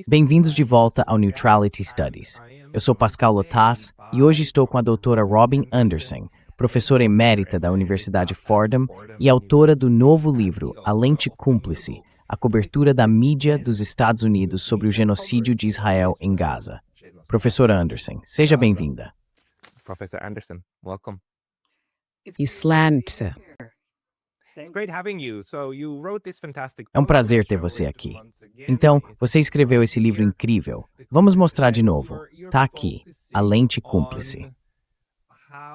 Bem-vindos de volta ao Neutrality Studies. Eu sou Pascal Lotaz e hoje estou com a doutora Robin Anderson, professora emérita da Universidade Fordham e autora do novo livro A Lente Cúmplice, a cobertura da mídia dos Estados Unidos sobre o genocídio de Israel em Gaza. Professora Anderson, seja bem-vinda. Professor Anderson, welcome. Islândia. É um prazer ter você aqui. Então, você escreveu esse livro incrível. Vamos mostrar de novo. Tá aqui, A Lente Cúmplice.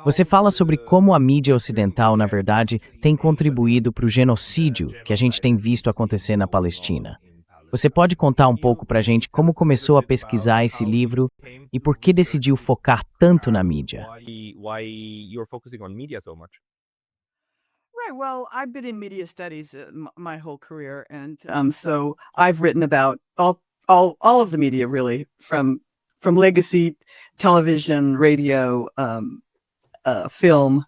Você fala sobre como a mídia ocidental, na verdade, tem contribuído para o genocídio que a gente tem visto acontecer na Palestina. Você pode contar um pouco pra gente como começou a pesquisar esse livro e por que decidiu focar tanto na mídia? Right. Well, I've been in media studies my whole career, and so I've written about all of the media, really, from legacy television, radio, film,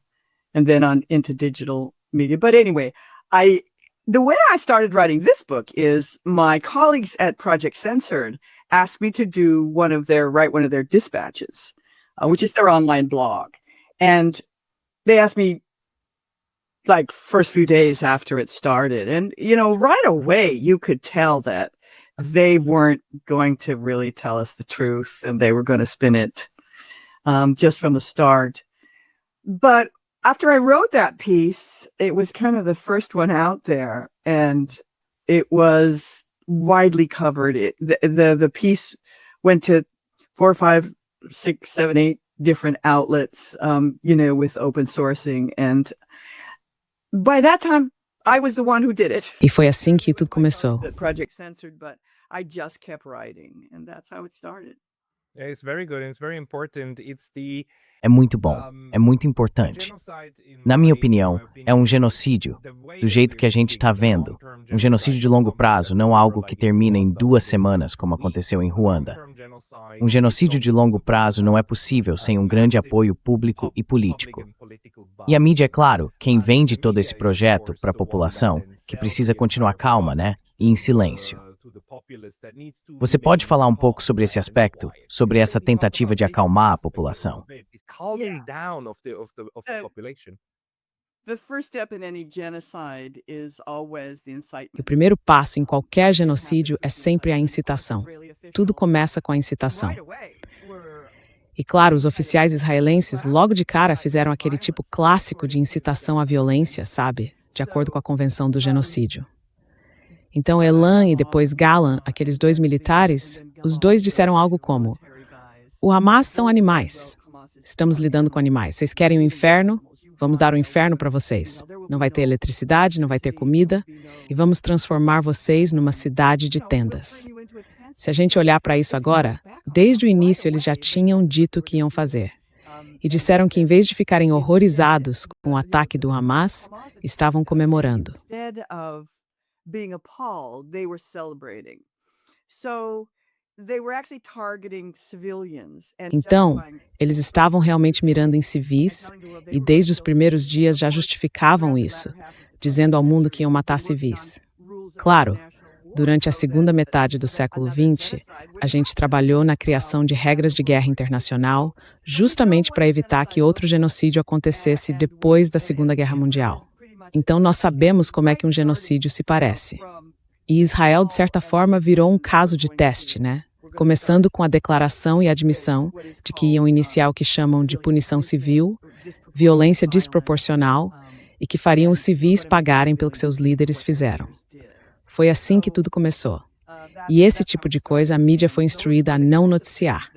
and then on into digital media. But anyway, the way I started writing this book is my colleagues at Project Censored asked me to write one of their dispatches, which is their online blog, and they asked me, like, first few days after it started. And, right away, you could tell that they weren't going to really tell us the truth and they were going to spin it just from the start. But after I wrote that piece, it was kind of the first one out there and it was widely covered. The piece went to 4, 5, 6, 7, 8 different outlets, with open sourcing. And by that time, I was the one who did it. E foi assim que tudo começou. Project Censored, but I just kept writing, and that's how it started. It's very good and it's very important. É muito bom, é muito importante. Na minha opinião, é um genocídio, do jeito que a gente está vendo. Um genocídio de longo prazo, não algo que termina em 2 semanas, como aconteceu em Ruanda. Um genocídio de longo prazo não é possível sem um grande apoio público e político. E a mídia, é claro, quem vende todo esse projeto para a população, que precisa continuar calma, né? E em silêncio. Você pode falar um pouco sobre esse aspecto? Sobre essa tentativa de acalmar a população? O primeiro passo em qualquer genocídio é sempre a incitação. Tudo começa com a incitação. E claro, os oficiais israelenses logo de cara fizeram aquele tipo clássico de incitação à violência, sabe? De acordo com a Convenção do Genocídio. Então Elan e depois Galan, aqueles 2 militares, os dois disseram algo como: o Hamas são animais. Estamos lidando com animais. Vocês querem o inferno? Vamos dar o inferno para vocês. Não vai ter eletricidade, não vai ter comida, e vamos transformar vocês numa cidade de tendas. Se a gente olhar para isso agora, desde o início eles já tinham dito o que iam fazer. E disseram que em vez de ficarem horrorizados com o ataque do Hamas, estavam comemorando. Então, eles estavam realmente mirando em civis e desde os primeiros dias já justificavam isso, dizendo ao mundo que iam matar civis. Claro, durante a segunda metade do século XX, a gente trabalhou na criação de regras de guerra internacional justamente para evitar que outro genocídio acontecesse depois da Segunda Guerra Mundial. Então nós sabemos como é que um genocídio se parece. E Israel, de certa forma, virou um caso de teste, né? Começando com a declaração e admissão de que iam iniciar o que chamam de punição civil, violência desproporcional e que fariam os civis pagarem pelo que seus líderes fizeram. Foi assim que tudo começou. E esse tipo de coisa a mídia foi instruída a não noticiar.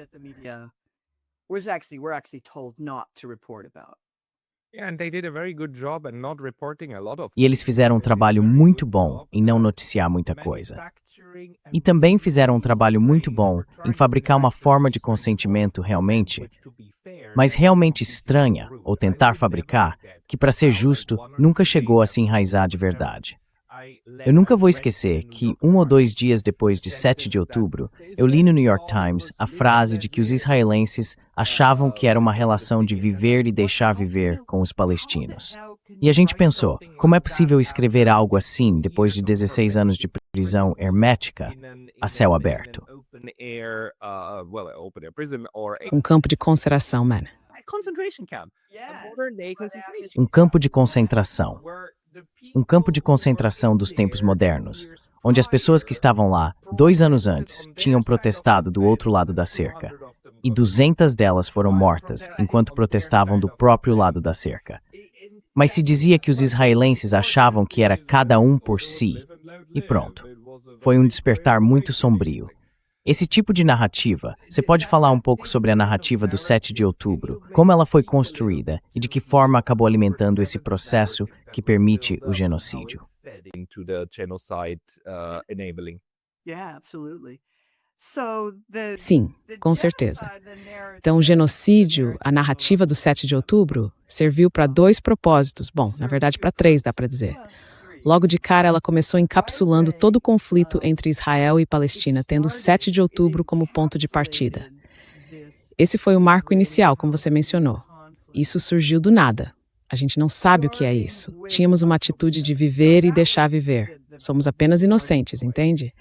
E eles fizeram um trabalho muito bom em não noticiar muita coisa. E também fizeram um trabalho muito bom em fabricar uma forma de consentimento realmente, mas realmente estranha, ou tentar fabricar, que, para ser justo, nunca chegou a se enraizar de verdade. Eu nunca vou esquecer que 1 ou 2 dias depois de 7 de outubro, eu li no New York Times a frase de que os israelenses achavam que era uma relação de viver e deixar viver com os palestinos. E a gente pensou, como é possível escrever algo assim depois de 16 anos de prisão hermética a céu aberto? Um campo de concentração, man. Um campo de concentração. Um campo de concentração dos tempos modernos, onde as pessoas que estavam lá 2 anos antes tinham protestado do outro lado da cerca, e 200 delas foram mortas enquanto protestavam do próprio lado da cerca. Mas se dizia que os israelenses achavam que era cada um por si, e pronto. Foi um despertar muito sombrio. Esse tipo de narrativa, você pode falar um pouco sobre a narrativa do 7 de outubro, como ela foi construída e de que forma acabou alimentando esse processo que permite o genocídio? Sim, com certeza. Então, o genocídio, a narrativa do 7 de outubro, serviu para 2 propósitos. Bom, na verdade, para 3, dá para dizer. Logo de cara, ela começou encapsulando todo o conflito entre Israel e Palestina, tendo o 7 de outubro como ponto de partida. Esse foi o marco inicial, como você mencionou. Isso surgiu do nada. A gente não sabe o que é isso. Tínhamos uma atitude de viver e deixar viver. Somos apenas inocentes, entende?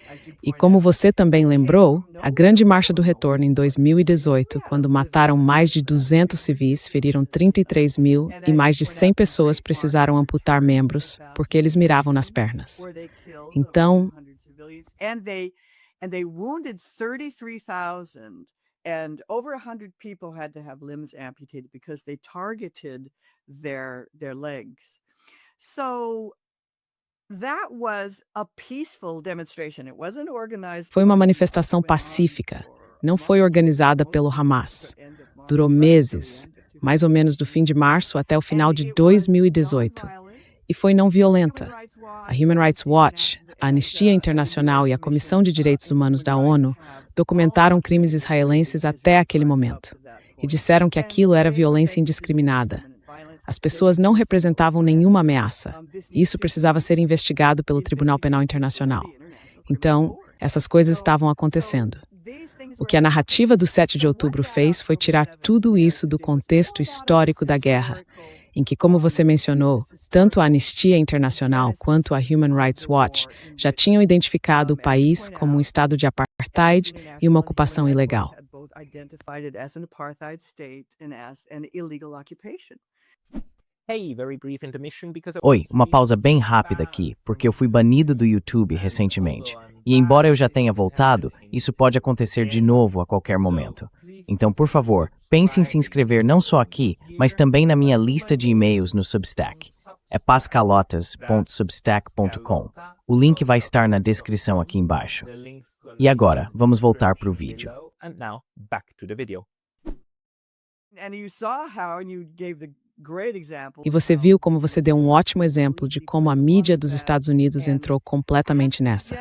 E como você também lembrou, a Grande Marcha do Retorno em 2018, quando mataram mais de 200 civis, feriram 33 mil e mais de 100 pessoas precisaram amputar membros porque eles miravam nas pernas. Então, and over 100 people had to have limbs amputated because they targeted their legs. So that was a peaceful demonstration. It wasn't organized. Foi uma manifestação pacífica. Não foi organizada pelo Hamas. Durou meses, mais ou menos do fim de março até o final de 2018. E foi não violenta. A Human Rights Watch, a Anistia Internacional e a Comissão de Direitos Humanos da ONU documentaram crimes israelenses até aquele momento e disseram que aquilo era violência indiscriminada. As pessoas não representavam nenhuma ameaça. Isso precisava ser investigado pelo Tribunal Penal Internacional. Então, essas coisas estavam acontecendo. O que a narrativa do 7 de outubro fez foi tirar tudo isso do contexto histórico da guerra, em que, como você mencionou, tanto a Anistia Internacional quanto a Human Rights Watch já tinham identificado o país como um estado de apartheid e uma ocupação ilegal. Oi, uma pausa bem rápida aqui, porque eu fui banido do YouTube recentemente. E embora eu já tenha voltado, isso pode acontecer de novo a qualquer momento. Então, por favor, pense em se inscrever não só aqui, mas também na minha lista de e-mails no Substack. É pascalotas.substack.com. O link vai estar na descrição aqui embaixo. E agora, vamos voltar para o vídeo. E você viu como você deu um ótimo exemplo de como a mídia dos Estados Unidos entrou completamente nessa.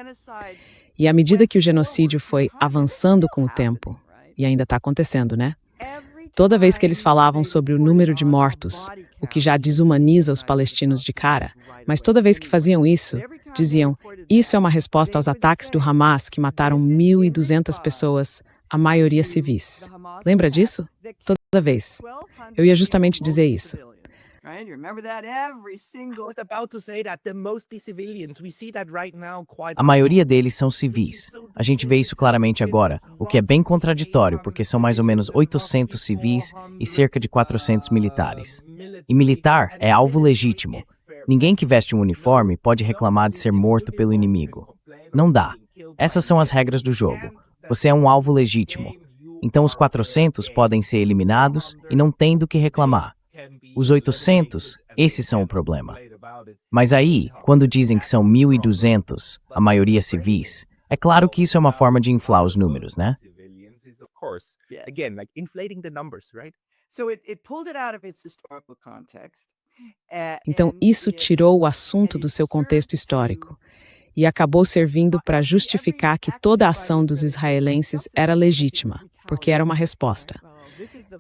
E à medida que o genocídio foi avançando com o tempo, e ainda está acontecendo, né? Toda vez que eles falavam sobre o número de mortos, o que já desumaniza os palestinos de cara, mas toda vez que faziam isso, diziam, isso é uma resposta aos ataques do Hamas que mataram 1.200 pessoas, a maioria civis. Lembra disso? Toda vez. Eu ia justamente dizer isso. A maioria deles são civis. A gente vê isso claramente agora, o que é bem contraditório, porque são mais ou menos 800 civis e cerca de 400 militares. E militar é alvo legítimo. Ninguém que veste um uniforme pode reclamar de ser morto pelo inimigo. Não dá. Essas são as regras do jogo. Você é um alvo legítimo. Então os 400 podem ser eliminados e não tem do que reclamar. Os 800, esses são o problema. Mas aí, quando dizem que são 1.200, a maioria civis, é claro que isso é uma forma de inflar os números, né? Então, isso tirou o assunto do seu contexto histórico e acabou servindo para justificar que toda a ação dos israelenses era legítima, porque era uma resposta.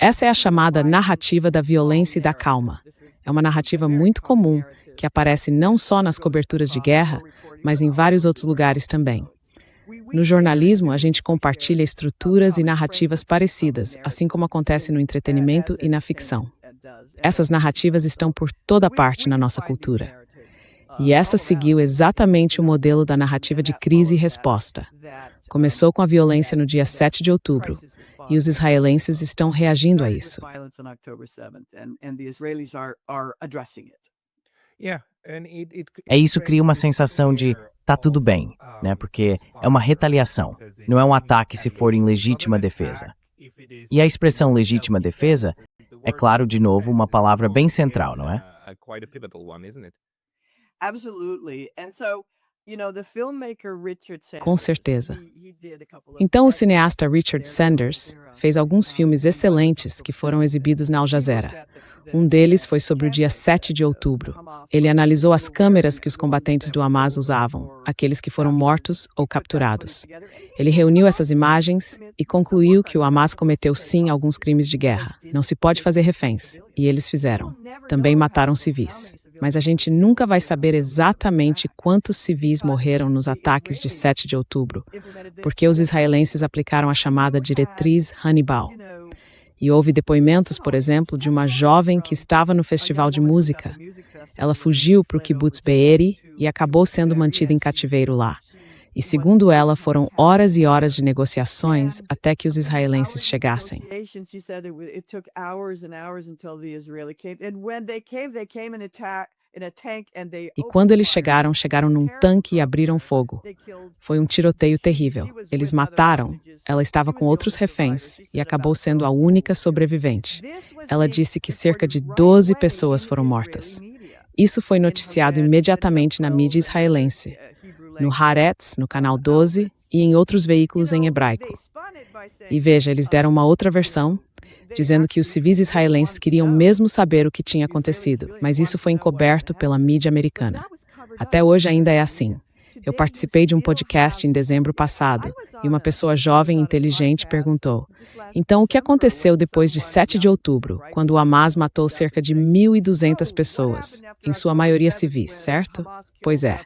Essa é a chamada narrativa da violência e da calma. É uma narrativa muito comum, que aparece não só nas coberturas de guerra, mas em vários outros lugares também. No jornalismo, a gente compartilha estruturas e narrativas parecidas, assim como acontece no entretenimento e na ficção. Essas narrativas estão por toda parte na nossa cultura. E essa seguiu exatamente o modelo da narrativa de crise e resposta. Começou com a violência no dia 7 de outubro, e os israelenses estão reagindo a isso. É isso cria uma sensação de tá tudo bem, né? Porque é uma retaliação, não é um ataque se for em legítima defesa. E a expressão legítima defesa é, claro, de novo, uma palavra bem central, não é? Com certeza. Então, o cineasta Richard Sanders fez alguns filmes excelentes que foram exibidos na Al Jazeera. Um deles foi sobre o dia 7 de outubro. Ele analisou as câmeras que os combatentes do Hamas usavam, aqueles que foram mortos ou capturados. Ele reuniu essas imagens e concluiu que o Hamas cometeu sim alguns crimes de guerra. Não se pode fazer reféns, e eles fizeram. Também mataram civis. Mas a gente nunca vai saber exatamente quantos civis morreram nos ataques de 7 de outubro, porque os israelenses aplicaram a chamada diretriz Hannibal. E houve depoimentos, por exemplo, de uma jovem que estava no festival de música. Ela fugiu para o kibbutz Be'eri e acabou sendo mantida em cativeiro lá. E segundo ela, foram horas e horas de negociações até que os israelenses chegassem. E quando eles chegaram, chegaram num tanque e abriram fogo. Foi um tiroteio terrível. Eles mataram. Ela estava com outros reféns e acabou sendo a única sobrevivente. Ela disse que cerca de 12 pessoas foram mortas. Isso foi noticiado imediatamente na mídia israelense, no Haaretz, no Canal 12 e em outros veículos em hebraico. E veja, eles deram uma outra versão, dizendo que os civis israelenses queriam mesmo saber o que tinha acontecido, mas isso foi encoberto pela mídia americana. Até hoje ainda é assim. Eu participei de um podcast em dezembro passado e uma pessoa jovem e inteligente perguntou: então, o que aconteceu depois de 7 de outubro, quando o Hamas matou cerca de 1.200 pessoas, em sua maioria civis, certo? Pois é.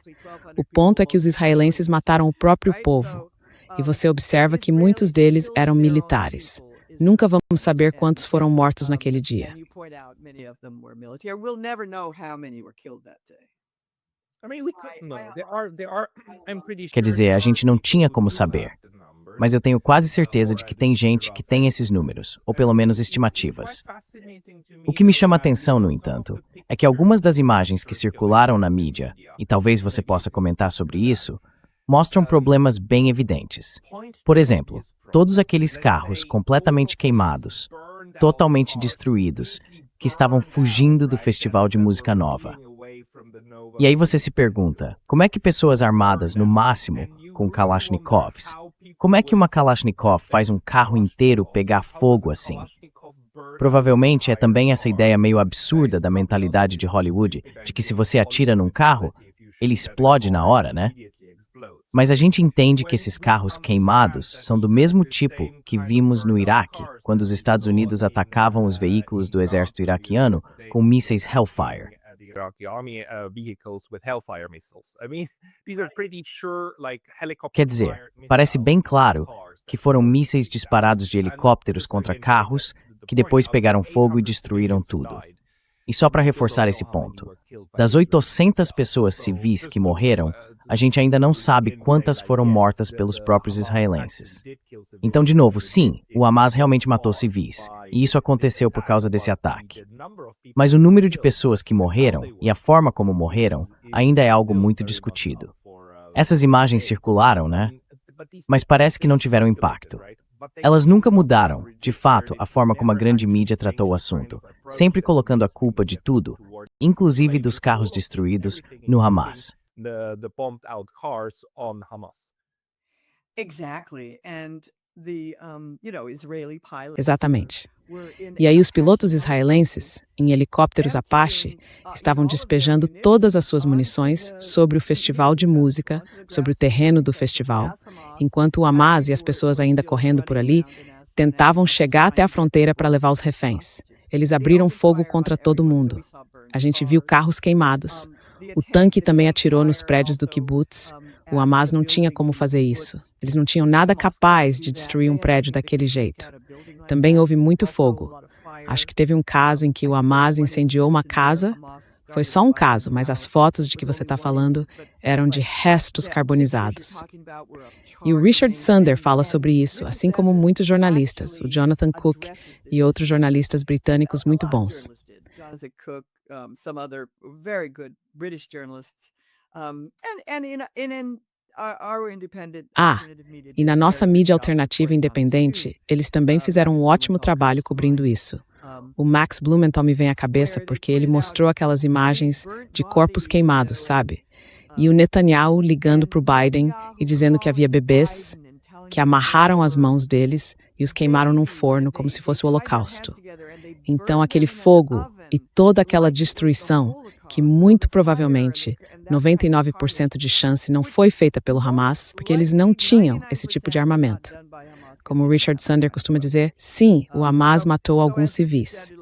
O ponto é que os israelenses mataram o próprio povo. E você observa que muitos deles eram militares. Nunca vamos saber quantos foram mortos naquele dia. Quer dizer, a gente não tinha como saber. Mas eu tenho quase certeza de que tem gente que tem esses números, ou pelo menos estimativas. O que me chama a atenção, no entanto, é que algumas das imagens que circularam na mídia, e talvez você possa comentar sobre isso, mostram problemas bem evidentes. Por exemplo, todos aqueles carros completamente queimados, totalmente destruídos, que estavam fugindo do Festival de Música Nova. E aí você se pergunta, como é que pessoas armadas, no máximo, com Kalashnikovs, como é que uma Kalashnikov faz um carro inteiro pegar fogo assim? Provavelmente é também essa ideia meio absurda da mentalidade de Hollywood, de que se você atira num carro, ele explode na hora, né? Mas a gente entende que esses carros queimados são do mesmo tipo que vimos no Iraque, quando os Estados Unidos atacavam os veículos do exército iraquiano com mísseis Hellfire. Quer dizer, parece bem claro que foram mísseis disparados de helicópteros contra carros que depois pegaram fogo e destruíram tudo. E só para reforçar esse ponto, das 800 pessoas civis que morreram, a gente ainda não sabe quantas foram mortas pelos próprios israelenses. Então, de novo, sim, o Hamas realmente matou civis, e isso aconteceu por causa desse ataque. Mas o número de pessoas que morreram e a forma como morreram ainda é algo muito discutido. Essas imagens circularam, né? Mas parece que não tiveram impacto. Elas nunca mudaram, de fato, a forma como a grande mídia tratou o assunto, sempre colocando a culpa de tudo, inclusive dos carros destruídos, no Hamas. Exatamente. E aí os pilotos israelenses, em helicópteros Apache, estavam despejando todas as suas munições sobre o festival de música, sobre o terreno do festival, enquanto o Hamas e as pessoas ainda correndo por ali tentavam chegar até a fronteira para levar os reféns. Eles abriram fogo contra todo mundo. A gente viu carros queimados. O tanque também atirou nos prédios do kibbutz. O Hamas não tinha como fazer isso. Eles não tinham nada capaz de destruir um prédio daquele jeito. Também houve muito fogo. Acho que teve um caso em que o Hamas incendiou uma casa. Foi só um caso, mas as fotos de que você está falando eram de restos carbonizados. E o Richard Sander fala sobre isso, assim como muitos jornalistas, o Jonathan Cook e outros jornalistas britânicos muito bons. Jonathan Cook, some other very good British journalists, our independent alternative media E na nossa mídia alternativa independente, eles também fizeram um ótimo trabalho cobrindo isso. O Max Blumenthal me vem à cabeça porque ele mostrou aquelas imagens de corpos queimados, sabe? E o Netanyahu ligando para o Biden e dizendo que havia bebês que amarraram as mãos deles e os queimaram num forno como se fosse o Holocausto. Então aquele fogo e toda aquela destruição, que muito provavelmente 99% de chance não foi feita pelo Hamas, porque eles não tinham esse tipo de armamento. Como o Richard Sander costuma dizer, sim, o Hamas matou alguns civis.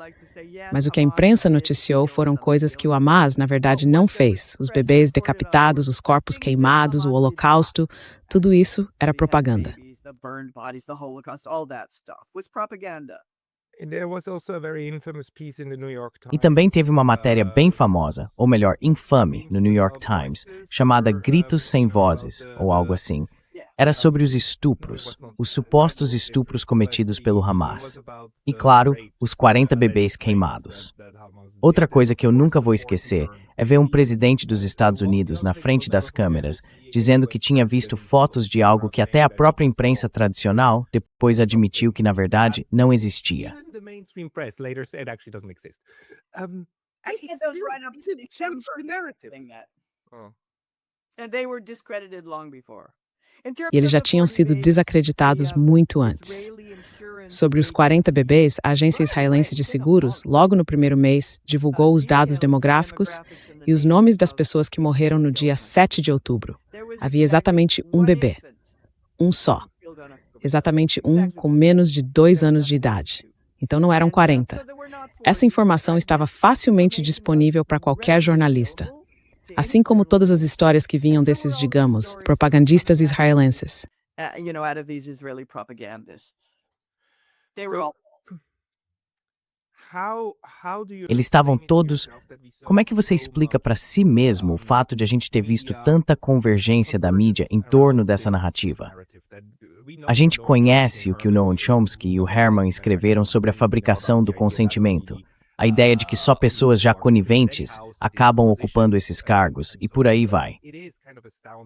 Mas o que a imprensa noticiou foram coisas que o Hamas, na verdade, não fez. Os bebês decapitados, os corpos queimados, o Holocausto, tudo isso era propaganda. E também teve uma matéria bem famosa, ou melhor, infame, no New York Times, chamada Gritos Sem Vozes, ou algo assim. Era sobre os estupros, os supostos estupros cometidos pelo Hamas. E, claro, os 40 bebês queimados. Outra coisa que eu nunca vou esquecer é ver um presidente dos Estados Unidos na frente das câmeras, dizendo que tinha visto fotos de algo que até a própria imprensa tradicional depois admitiu que, na verdade, não existia. E eles já tinham sido desacreditados muito antes. Sobre os 40 bebês, a Agência Israelense de Seguros, logo no primeiro mês, divulgou os dados demográficos e os nomes das pessoas que morreram no dia 7 de outubro. Havia exatamente um bebê. Um só. Exatamente um com menos de 2 anos de idade. Então não eram 40. Essa informação estava facilmente disponível para qualquer jornalista. Assim como todas as histórias que vinham desses, digamos, propagandistas israelenses. Eles estavam todos... Como é que você explica para si mesmo o fato de a gente ter visto tanta convergência da mídia em torno dessa narrativa? A gente conhece o que o Noam Chomsky e o Herman escreveram sobre a fabricação do consentimento. A ideia de que só pessoas já coniventes acabam ocupando esses cargos, e por aí vai.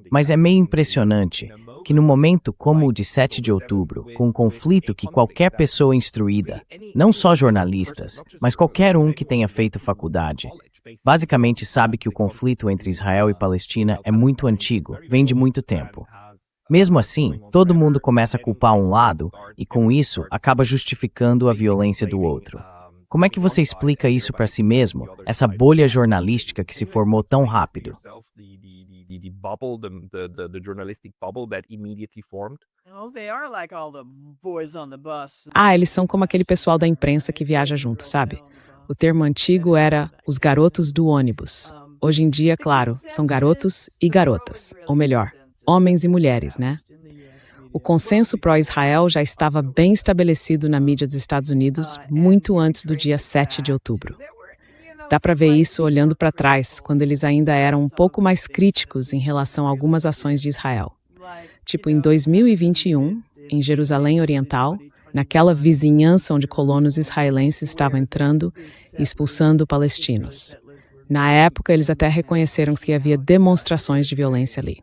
Mas é meio impressionante que no momento como o de 7 de outubro, com um conflito que qualquer pessoa instruída, não só jornalistas, mas qualquer um que tenha feito faculdade, basicamente sabe que o conflito entre Israel e Palestina é muito antigo, vem de muito tempo. Mesmo assim, todo mundo começa a culpar um lado e, com isso, acaba justificando a violência do outro. Como é que você explica isso para si mesmo, essa bolha jornalística que se formou tão rápido? Eles são como aquele pessoal da imprensa que viaja junto, sabe? O termo antigo era os garotos do ônibus. Hoje em dia, claro, são garotos e garotas. Ou melhor, homens e mulheres, né? O consenso pró-Israel já estava bem estabelecido na mídia dos Estados Unidos muito antes do dia 7 de outubro. Dá para ver isso olhando para trás, quando eles ainda eram um pouco mais críticos em relação a algumas ações de Israel. Tipo em 2021, em Jerusalém Oriental, naquela vizinhança onde colonos israelenses estavam entrando e expulsando palestinos. Na época, eles até reconheceram que havia demonstrações de violência ali.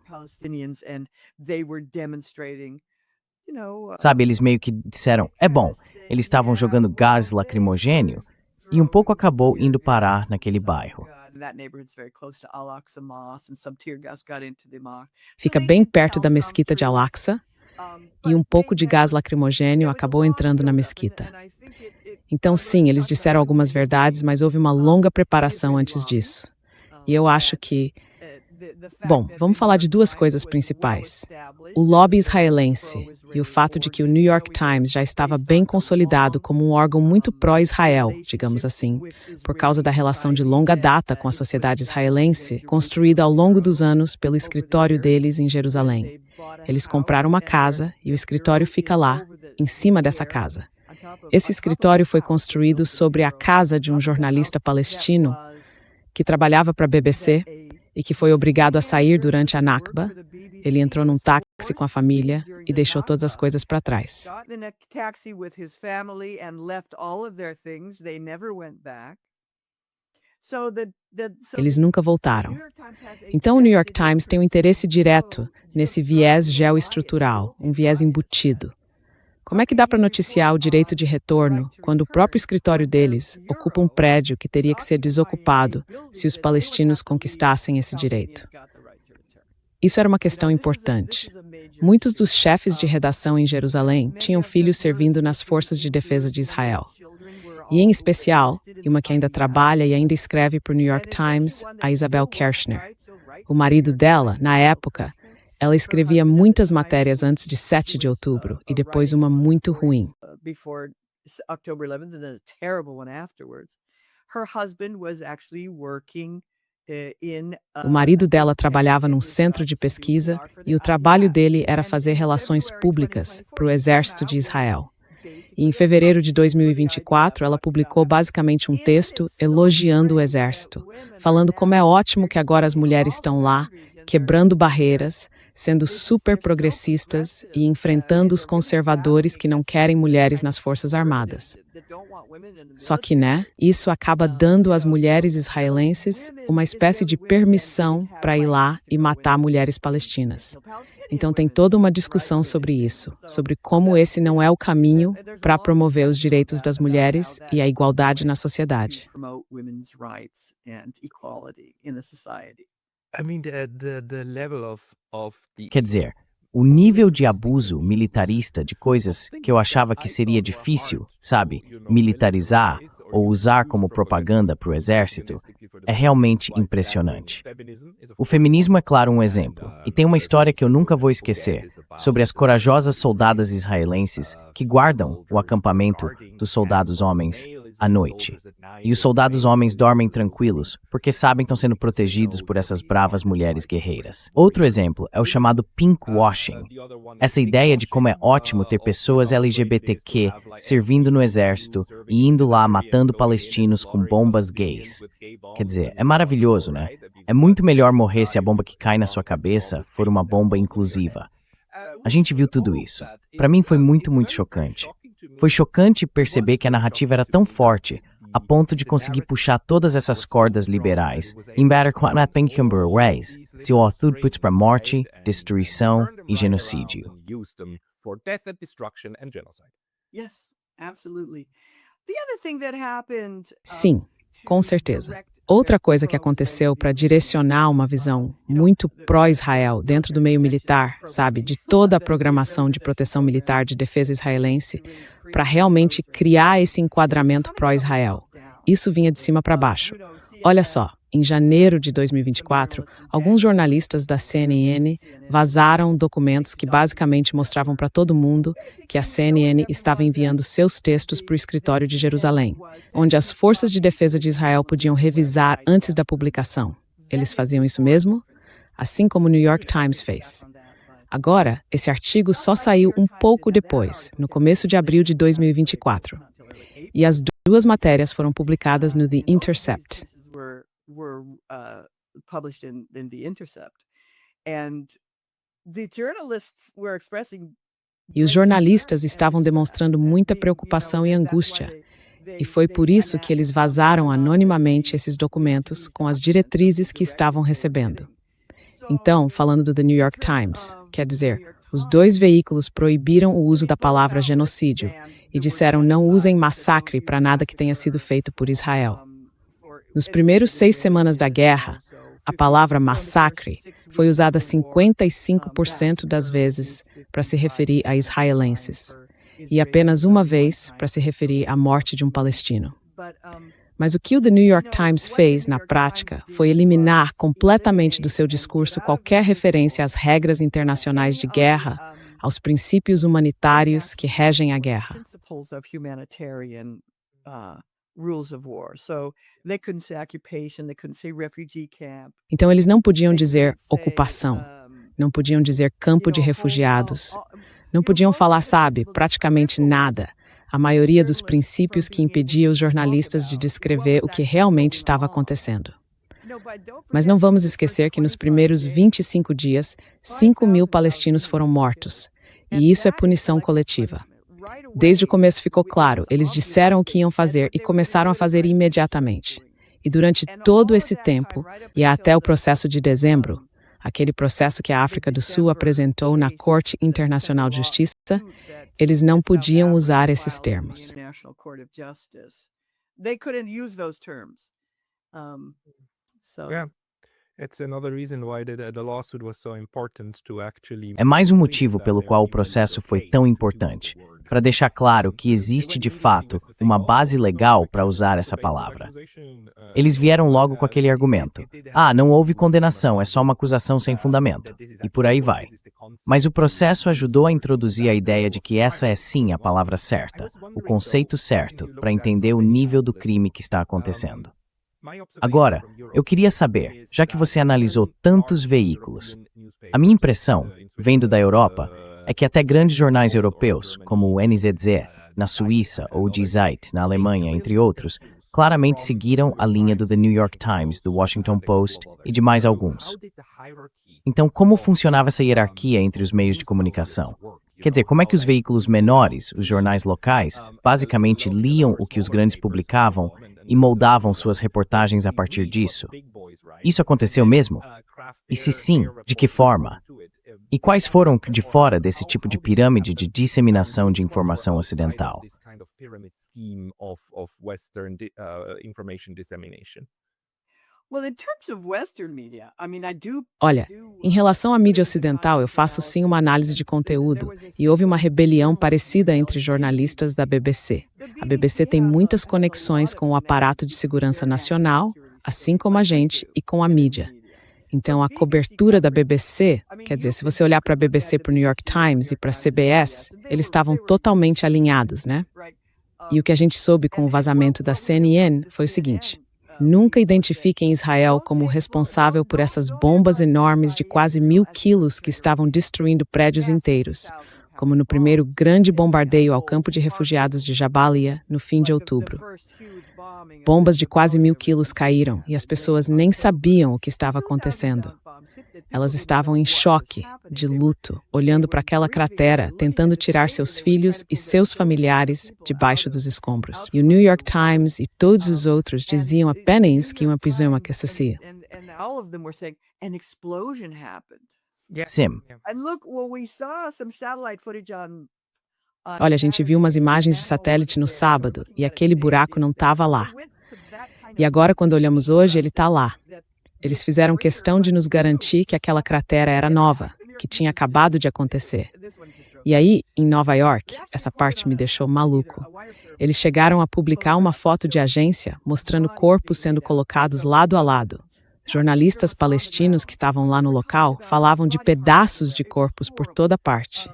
Sabe, eles meio que disseram, bom, eles estavam jogando gás lacrimogêneo e um pouco acabou indo parar naquele bairro. Fica bem perto da mesquita de Al-Aqsa e um pouco de gás lacrimogêneo acabou entrando na mesquita. Então, sim, eles disseram algumas verdades, mas houve uma longa preparação antes disso. E eu acho que... Bom, vamos falar de duas coisas principais. O lobby israelense e o fato de que o New York Times já estava bem consolidado como um órgão muito pró-Israel, digamos assim, por causa da relação de longa data com a sociedade israelense, construída ao longo dos anos pelo escritório deles em Jerusalém. Eles compraram uma casa e o escritório fica lá, em cima dessa casa. Esse escritório foi construído sobre a casa de um jornalista palestino que trabalhava para a BBC e que foi obrigado a sair durante a Nakba. Ele entrou num táxi com a família e deixou todas as coisas para trás. Eles nunca voltaram. Então, o New York Times tem um interesse direto nesse viés geoestrutural, um viés embutido. Como é que dá para noticiar o direito de retorno quando o próprio escritório deles ocupa um prédio que teria que ser desocupado se os palestinos conquistassem esse direito? Isso era uma questão importante. Muitos dos chefes de redação em Jerusalém tinham filhos servindo nas forças de defesa de Israel. E, em especial, uma que ainda trabalha e ainda escreve para o New York Times, a Isabel Kershner. O marido dela, na época, ela escrevia muitas matérias antes de 7 de outubro e depois uma muito ruim. O marido dela trabalhava num centro de pesquisa e o trabalho dele era fazer relações públicas para o exército de Israel. E em fevereiro de 2024, ela publicou basicamente um texto elogiando o exército, falando como é ótimo que agora as mulheres estão lá, quebrando barreiras, sendo super progressistas e enfrentando os conservadores que não querem mulheres nas Forças Armadas. Só que, isso acaba dando às mulheres israelenses uma espécie de permissão para ir lá e matar mulheres palestinas. Então tem toda uma discussão sobre isso, sobre como esse não é o caminho para promover os direitos das mulheres e a igualdade na sociedade. Quer dizer, o nível de abuso militarista de coisas que eu achava que seria difícil, sabe, militarizar ou usar como propaganda para o exército, é realmente impressionante. O feminismo é, claro, um exemplo, e tem uma história que eu nunca vou esquecer, sobre as corajosas soldadas israelenses que guardam o acampamento dos soldados homens à noite. E os soldados homens dormem tranquilos, porque sabem que estão sendo protegidos por essas bravas mulheres guerreiras. Outro exemplo é o chamado pink washing. Essa ideia de como é ótimo ter pessoas LGBTQ servindo no exército e indo lá matando palestinos com bombas gays. Quer dizer, é maravilhoso, né? É muito melhor morrer se a bomba que cai na sua cabeça for uma bomba inclusiva. A gente viu tudo isso. Para mim foi muito chocante. Foi chocante perceber que a narrativa era tão forte, a ponto de conseguir puxar todas essas cordas liberais, embater quatro ways, till tudo puts para morte, destruição e genocídio. Sim, com certeza. Outra coisa que aconteceu para direcionar uma visão muito pró-Israel dentro do meio militar, sabe, de toda a programação de proteção militar de defesa israelense, para realmente criar esse enquadramento pró-Israel. Isso vinha de cima para baixo. Olha só, em janeiro de 2024, alguns jornalistas da CNN vazaram documentos que basicamente mostravam para todo mundo que a CNN estava enviando seus textos para o escritório de Jerusalém, onde as forças de defesa de Israel podiam revisar antes da publicação. Eles faziam isso mesmo, assim como o New York Times fez. Agora, esse artigo só saiu um pouco depois, no começo de abril de 2024. E as duas matérias foram publicadas no The Intercept. E os jornalistas estavam demonstrando muita preocupação e angústia. E foi por isso que eles vazaram anonimamente esses documentos com as diretrizes que estavam recebendo. Então, falando do The New York Times, quer dizer, os dois veículos proibiram o uso da palavra genocídio e disseram não usem massacre para nada que tenha sido feito por Israel. Nos primeiros 6 semanas da guerra, a palavra massacre foi usada 55% das vezes para se referir a israelenses, e apenas uma vez para se referir à morte de um palestino. Mas o que o The New York Times fez, na prática, foi eliminar completamente do seu discurso qualquer referência às regras internacionais de guerra, aos princípios humanitários que regem a guerra. Então eles não podiam dizer ocupação, não podiam dizer campo de refugiados, não podiam falar, sabe, praticamente nada. a maioria dos princípios que impedia os jornalistas de descrever o que realmente estava acontecendo. Mas não vamos esquecer que nos primeiros 25 dias, 5.000 palestinos foram mortos, e isso é punição coletiva. Desde o começo ficou claro, eles disseram o que iam fazer e começaram a fazer imediatamente. E durante todo esse tempo, e até o processo de dezembro, aquele processo que a África do Sul apresentou na Corte Internacional de Justiça, eles não podiam usar esses termos. É mais um motivo pelo qual o processo foi tão importante, para deixar claro que existe de fato uma base legal para usar essa palavra. Eles vieram logo com aquele argumento: não houve condenação, é só uma acusação sem fundamento, e por aí vai. Mas o processo ajudou a introduzir a ideia de que essa é sim a palavra certa, o conceito certo, para entender o nível do crime que está acontecendo. Agora, eu queria saber, já que você analisou tantos veículos, a minha impressão, vendo da Europa, é que até grandes jornais europeus, como o NZZ, na Suíça, ou o Die Zeit, na Alemanha, entre outros, claramente seguiram a linha do The New York Times, do Washington Post e de mais alguns. Então, como funcionava essa hierarquia entre os meios de comunicação? Quer dizer, como é que os veículos menores, os jornais locais, basicamente liam o que os grandes publicavam e moldavam suas reportagens a partir disso? Isso aconteceu mesmo? E se sim, de que forma? E quais foram de fora desse tipo de pirâmide de disseminação de informação ocidental? Olha, em relação à mídia ocidental, eu faço sim uma análise de conteúdo, e houve uma rebelião parecida entre jornalistas da BBC. A BBC tem muitas conexões com o aparato de segurança nacional, assim como a gente, e com a mídia. Então, a cobertura da BBC, quer dizer, se você olhar para a BBC, para o New York Times e para a CBS, eles estavam totalmente alinhados, né? E o que a gente soube com o vazamento da CNN foi o seguinte: nunca identifiquem Israel como responsável por essas bombas enormes de quase 1.000 quilos que estavam destruindo prédios inteiros, como no primeiro grande bombardeio ao campo de refugiados de Jabalia, no fim de outubro. Bombas de quase 1.000 quilos caíram e as pessoas nem sabiam o que estava acontecendo. Elas estavam em choque, de luto, olhando para aquela cratera, tentando tirar seus filhos e seus familiares debaixo dos escombros. E o New York Times e todos os outros diziam apenas que uma prisão acontecia. Sim. Olha, a gente viu umas imagens de satélite no sábado e aquele buraco não estava lá. E agora, quando olhamos hoje, ele está lá. Eles fizeram questão de nos garantir que aquela cratera era nova, que tinha acabado de acontecer. E aí, em Nova York, essa parte me deixou maluco. Eles chegaram a publicar uma foto de agência mostrando corpos sendo colocados lado a lado. Jornalistas palestinos que estavam lá no local falavam de pedaços de corpos por toda parte.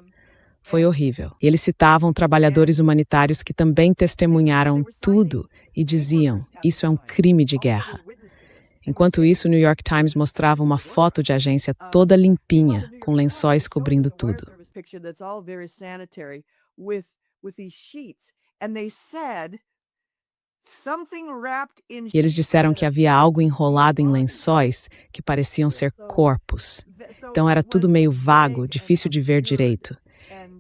Foi horrível. E eles citavam trabalhadores humanitários que também testemunharam tudo e diziam: isso é um crime de guerra. Enquanto isso, o New York Times mostrava uma foto de agência toda limpinha, com lençóis cobrindo tudo. E eles disseram que havia algo enrolado em lençóis que pareciam ser corpos. Então era tudo meio vago, difícil de ver direito.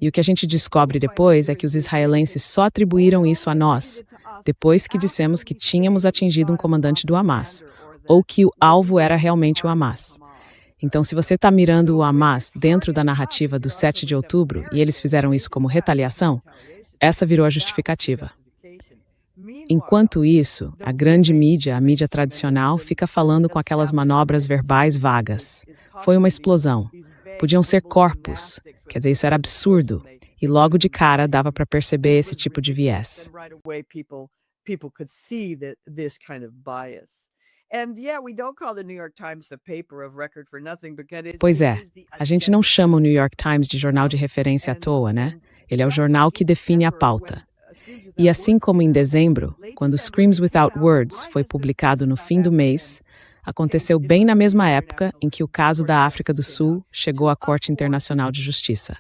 E o que a gente descobre depois é que os israelenses só atribuíram isso a nós, depois que dissemos que tínhamos atingido um comandante do Hamas, ou que o alvo era realmente o Hamas. Então, se você está mirando o Hamas dentro da narrativa do 7 de outubro, e eles fizeram isso como retaliação, essa virou a justificativa. Enquanto isso, a grande mídia, a mídia tradicional, fica falando com aquelas manobras verbais vagas. Foi uma explosão. Podiam ser corpos. Quer dizer, isso era absurdo. E logo de cara dava para perceber esse tipo de viés. Pois é, a gente não chama o New York Times de jornal de referência à toa, né? Ele é o jornal que define a pauta. E assim como em dezembro, quando Screams Without Words foi publicado no fim do mês, aconteceu bem na mesma época em que o caso da África do Sul chegou à Corte Internacional de Justiça.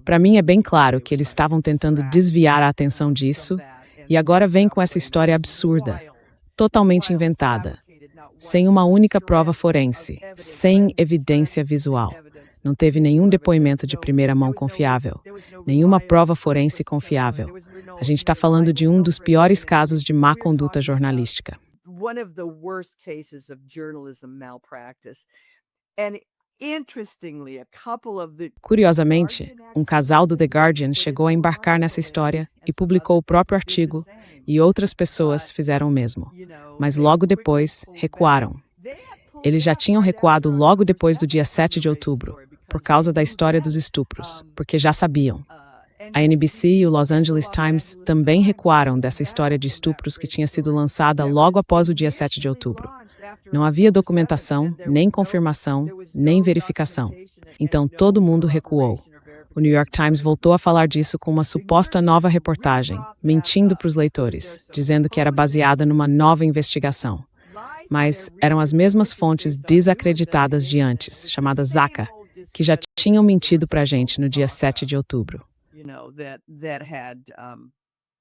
Para mim é bem claro que eles estavam tentando desviar a atenção disso e agora vem com essa história absurda, totalmente inventada, sem uma única prova forense, sem evidência visual. Não teve nenhum depoimento de primeira mão confiável, nenhuma prova forense confiável. A gente está falando de um dos piores casos de má conduta jornalística. One of the worst cases of journalism malpractice. And interestingly, a couple of the Curiosamente, um casal do The Guardian chegou a embarcar nessa história e publicou o próprio artigo, e outras pessoas fizeram o mesmo. Mas logo depois, recuaram. Eles já tinham recuado logo depois do dia 7 de outubro, por causa da história dos estupros, porque já sabiam. A NBC e o Los Angeles Times também recuaram dessa história de estupros que tinha sido lançada logo após o dia 7 de outubro. Não havia documentação, nem confirmação, nem verificação. Então todo mundo recuou. O New York Times voltou a falar disso com uma suposta nova reportagem, mentindo para os leitores, dizendo que era baseada numa nova investigação. Mas eram as mesmas fontes desacreditadas de antes, chamadas Zaka, que já tinham mentido para a gente no dia 7 de outubro.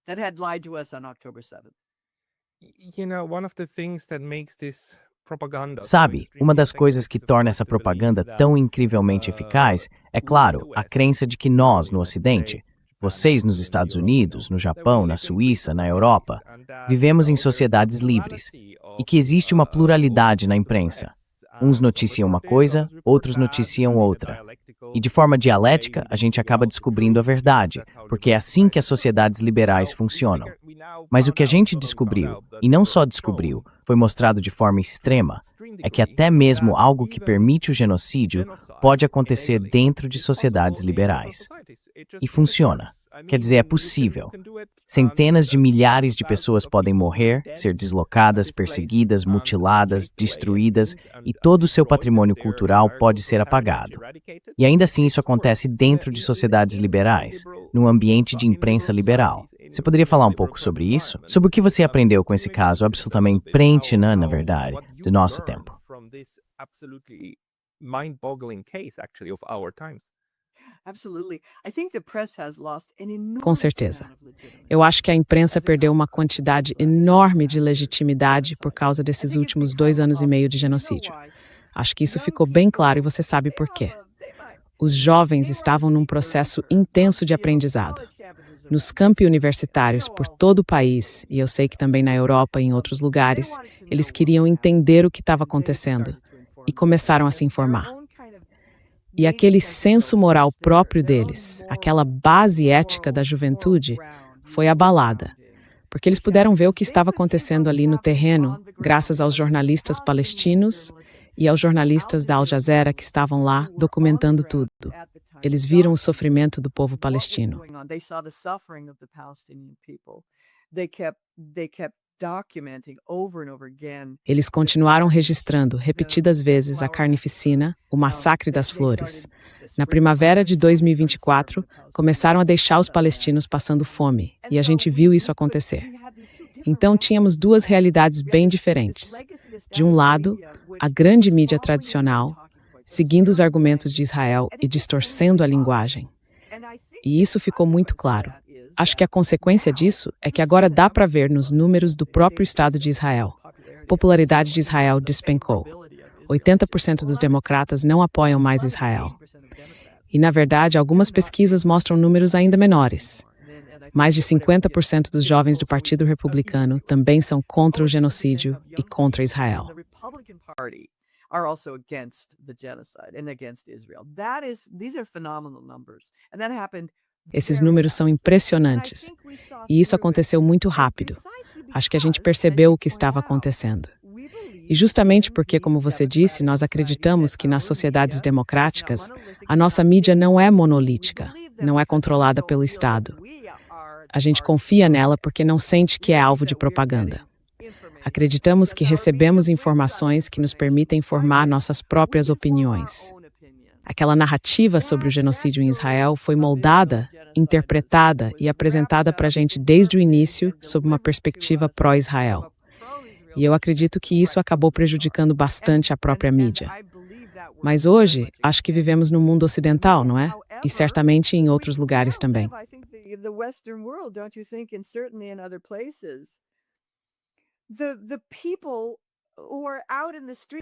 That had lied to us on October 7th. One of the things that makes this propaganda Sabe, uma das coisas que torna essa propaganda tão incrivelmente eficaz é, claro, a crença de que nós, no Ocidente, vocês nos Estados Unidos, no Japão, na Suíça, na Europa, vivemos em sociedades livres e que existe uma pluralidade na imprensa. Uns noticiam uma coisa, outros noticiam outra. E de forma dialética, a gente acaba descobrindo a verdade, porque é assim que as sociedades liberais funcionam. Mas o que a gente descobriu, e não só descobriu, foi mostrado de forma extrema, é que até mesmo algo que permite o genocídio pode acontecer dentro de sociedades liberais. E funciona. Quer dizer, é possível. Centenas de milhares de pessoas podem morrer, ser deslocadas, perseguidas, mutiladas, destruídas, e todo o seu patrimônio cultural pode ser apagado. E ainda assim isso acontece dentro de sociedades liberais, num ambiente de imprensa liberal. Você poderia falar um pouco sobre isso? Sobre o que você aprendeu com esse caso absolutamente preenche, na verdade, do nosso tempo? Com certeza. Eu acho que a imprensa perdeu uma quantidade enorme de legitimidade por causa desses últimos 2 anos e meio de genocídio. Acho que isso ficou bem claro e você sabe por quê. Os jovens estavam num processo intenso de aprendizado. Nos campi universitários por todo o país, e eu sei que também na Europa e em outros lugares, eles queriam entender o que estava acontecendo e começaram a se informar. E aquele senso moral próprio deles, aquela base ética da juventude, foi abalada, porque eles puderam ver o que estava acontecendo ali no terreno, graças aos jornalistas palestinos e aos jornalistas da Al Jazeera que estavam lá documentando tudo. Eles viram o sofrimento do povo palestino. Eles continuaram registrando repetidas vezes a carnificina, o massacre das flores. Na primavera de 2024, começaram a deixar os palestinos passando fome, e a gente viu isso acontecer. Então, tínhamos 2 realidades bem diferentes. De um lado, a grande mídia tradicional, seguindo os argumentos de Israel e distorcendo a linguagem. E isso ficou muito claro. Acho que a consequência disso é que agora dá para ver nos números do próprio Estado de Israel. A popularidade de Israel despencou. 80% dos democratas não apoiam mais Israel. E, na verdade, algumas pesquisas mostram números ainda menores. Mais de 50% dos jovens do Partido Republicano também são contra o genocídio e contra Israel. Are also against the genocide and against Israel. These are phenomenal numbers. And that happened. Esses números são impressionantes. E isso aconteceu muito rápido. Acho que a gente percebeu o que estava acontecendo. E justamente porque, como você disse, nós acreditamos que nas sociedades democráticas, a nossa mídia não é monolítica, não é controlada pelo Estado. A gente confia nela porque não sente que é alvo de propaganda. Acreditamos que recebemos informações que nos permitem formar nossas próprias opiniões. Aquela narrativa sobre o genocídio em Israel foi moldada, interpretada e apresentada para a gente desde o início sob uma perspectiva pró-Israel. E eu acredito que isso acabou prejudicando bastante a própria mídia. Mas hoje, acho que vivemos num mundo ocidental, não é? e certamente em outros lugares também.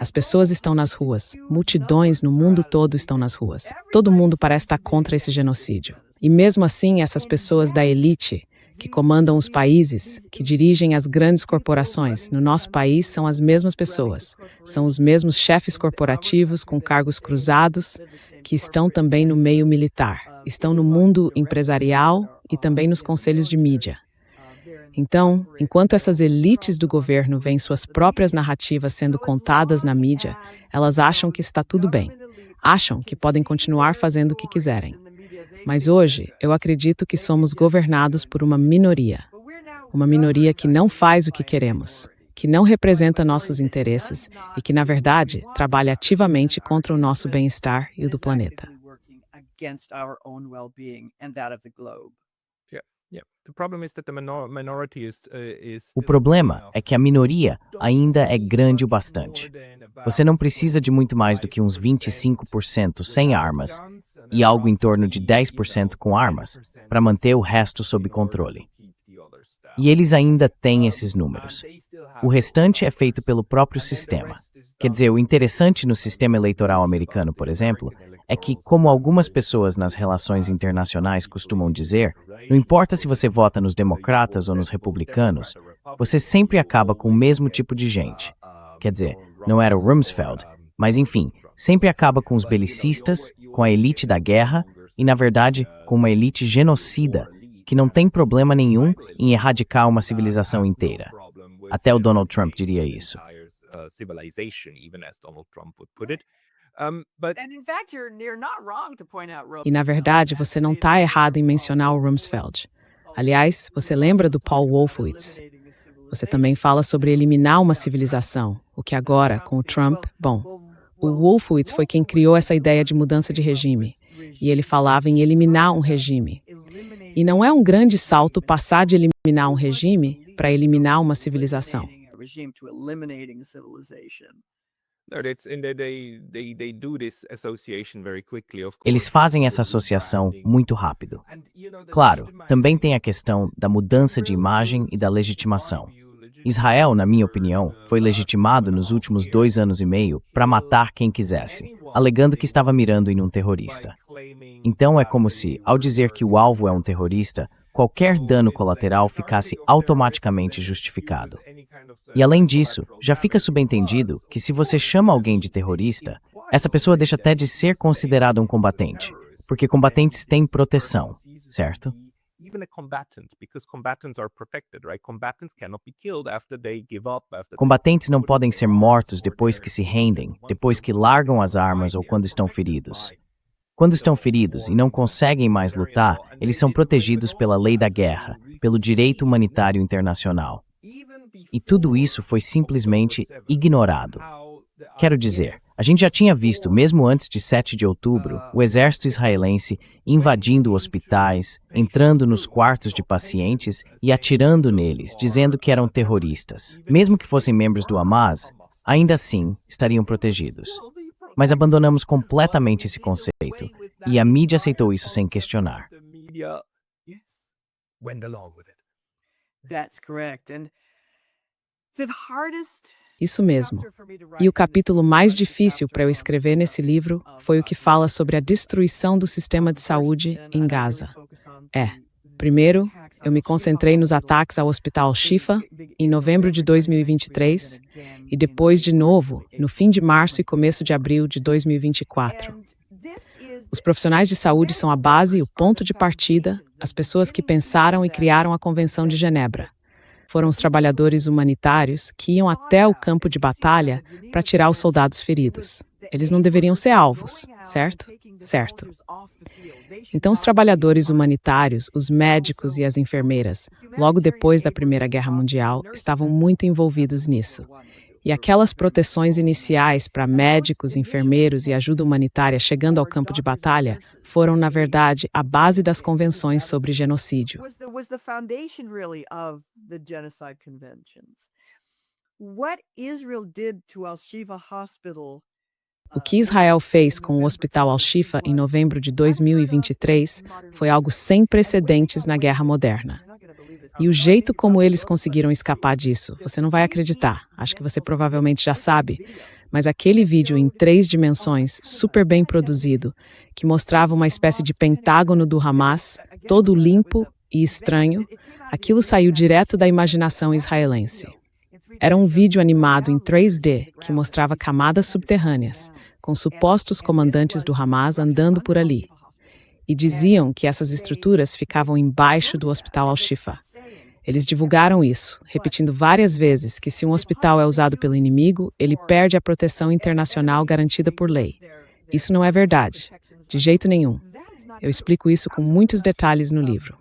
As pessoas estão nas ruas, multidões no mundo todo estão nas ruas. Todo mundo parece estar contra esse genocídio. E mesmo assim, essas pessoas da elite, que comandam os países, que dirigem as grandes corporações, no nosso país são as mesmas pessoas. São os mesmos chefes corporativos com cargos cruzados, que estão também no meio militar, estão no mundo empresarial e também nos conselhos de mídia. Então, enquanto essas elites do governo veem suas próprias narrativas sendo contadas na mídia, elas acham que está tudo bem. Acham que podem continuar fazendo o que quiserem. Mas hoje, eu acredito que somos governados por uma minoria. Uma minoria que não faz o que queremos, que não representa nossos interesses e que, na verdade, trabalha ativamente contra o nosso bem-estar e o do planeta. O problema é que a minoria ainda é grande o bastante. Você não precisa de muito mais do que uns 25% sem armas e algo em torno de 10% com armas para manter o resto sob controle. E eles ainda têm esses números. O restante é feito pelo próprio sistema. Quer dizer, o interessante no sistema eleitoral americano, por exemplo, é que, como algumas pessoas nas relações internacionais costumam dizer, não importa se você vota nos democratas ou nos republicanos, você sempre acaba com o mesmo tipo de gente. Quer dizer, não era o Rumsfeld, mas enfim, sempre acaba com os belicistas, com a elite da guerra e, na verdade, com uma elite genocida, que não tem problema nenhum em erradicar uma civilização inteira. Até o Donald Trump diria isso. E, na verdade, você não está errado em mencionar o Rumsfeld. Aliás, você lembra do Paul Wolfowitz. Você também fala sobre eliminar uma civilização, o que agora, com o Trump, bom, o Wolfowitz foi quem criou essa ideia de mudança de regime, e ele falava em eliminar um regime. E não é um grande salto passar de eliminar um regime para eliminar uma civilização. Eles fazem essa associação muito rápido. Claro, também tem a questão da mudança de imagem e da legitimação. Israel, na minha opinião, foi legitimado nos últimos 2 anos e meio para matar quem quisesse, alegando que estava mirando em um terrorista. Então é como se, ao dizer que o alvo é um terrorista, qualquer dano colateral ficasse automaticamente justificado. E além disso, já fica subentendido que se você chama alguém de terrorista, essa pessoa deixa até de ser considerada um combatente, porque combatentes têm proteção, certo? Combatentes não podem ser mortos depois que se rendem, depois que largam as armas ou quando estão feridos. Quando estão feridos e não conseguem mais lutar, eles são protegidos pela lei da guerra, pelo direito humanitário internacional. E tudo isso foi simplesmente ignorado. Quero dizer, a gente já tinha visto, mesmo antes de 7 de outubro, o exército israelense invadindo hospitais, entrando nos quartos de pacientes e atirando neles, dizendo que eram terroristas. Mesmo que fossem membros do Hamas, ainda assim estariam protegidos. Mas abandonamos completamente esse conceito, e a mídia aceitou isso sem questionar. Isso mesmo. E o capítulo mais difícil para eu escrever nesse livro foi o que fala sobre a destruição do sistema de saúde em Gaza. Primeiro, eu me concentrei nos ataques ao Hospital Shifa, em novembro de 2023, e depois de novo, no fim de março e começo de abril de 2024. Os profissionais de saúde são a base e o ponto de partida, as pessoas que pensaram e criaram a Convenção de Genebra. Foram os trabalhadores humanitários que iam até o campo de batalha para tirar os soldados feridos. Eles não deveriam ser alvos, certo? Certo. Então, os trabalhadores humanitários, os médicos e as enfermeiras, logo depois da Primeira Guerra Mundial, estavam muito envolvidos nisso. E aquelas proteções iniciais para médicos, enfermeiros e ajuda humanitária chegando ao campo de batalha foram, na verdade, a base das convenções sobre genocídio. O que Israel fez com o Hospital Al-Shifa em novembro de 2023 foi algo sem precedentes na guerra moderna. E o jeito como eles conseguiram escapar disso, você não vai acreditar. Acho que você provavelmente já sabe. Mas aquele vídeo em 3 dimensões, super bem produzido, que mostrava uma espécie de pentágono do Hamas, todo limpo e estranho, aquilo saiu direto da imaginação israelense. Era um vídeo animado em 3D que mostrava camadas subterrâneas, com supostos comandantes do Hamas andando por ali. E diziam que essas estruturas ficavam embaixo do Hospital Al-Shifa. Eles divulgaram isso, repetindo várias vezes que se um hospital é usado pelo inimigo, ele perde a proteção internacional garantida por lei. Isso não é verdade, de jeito nenhum. Eu explico isso com muitos detalhes no livro.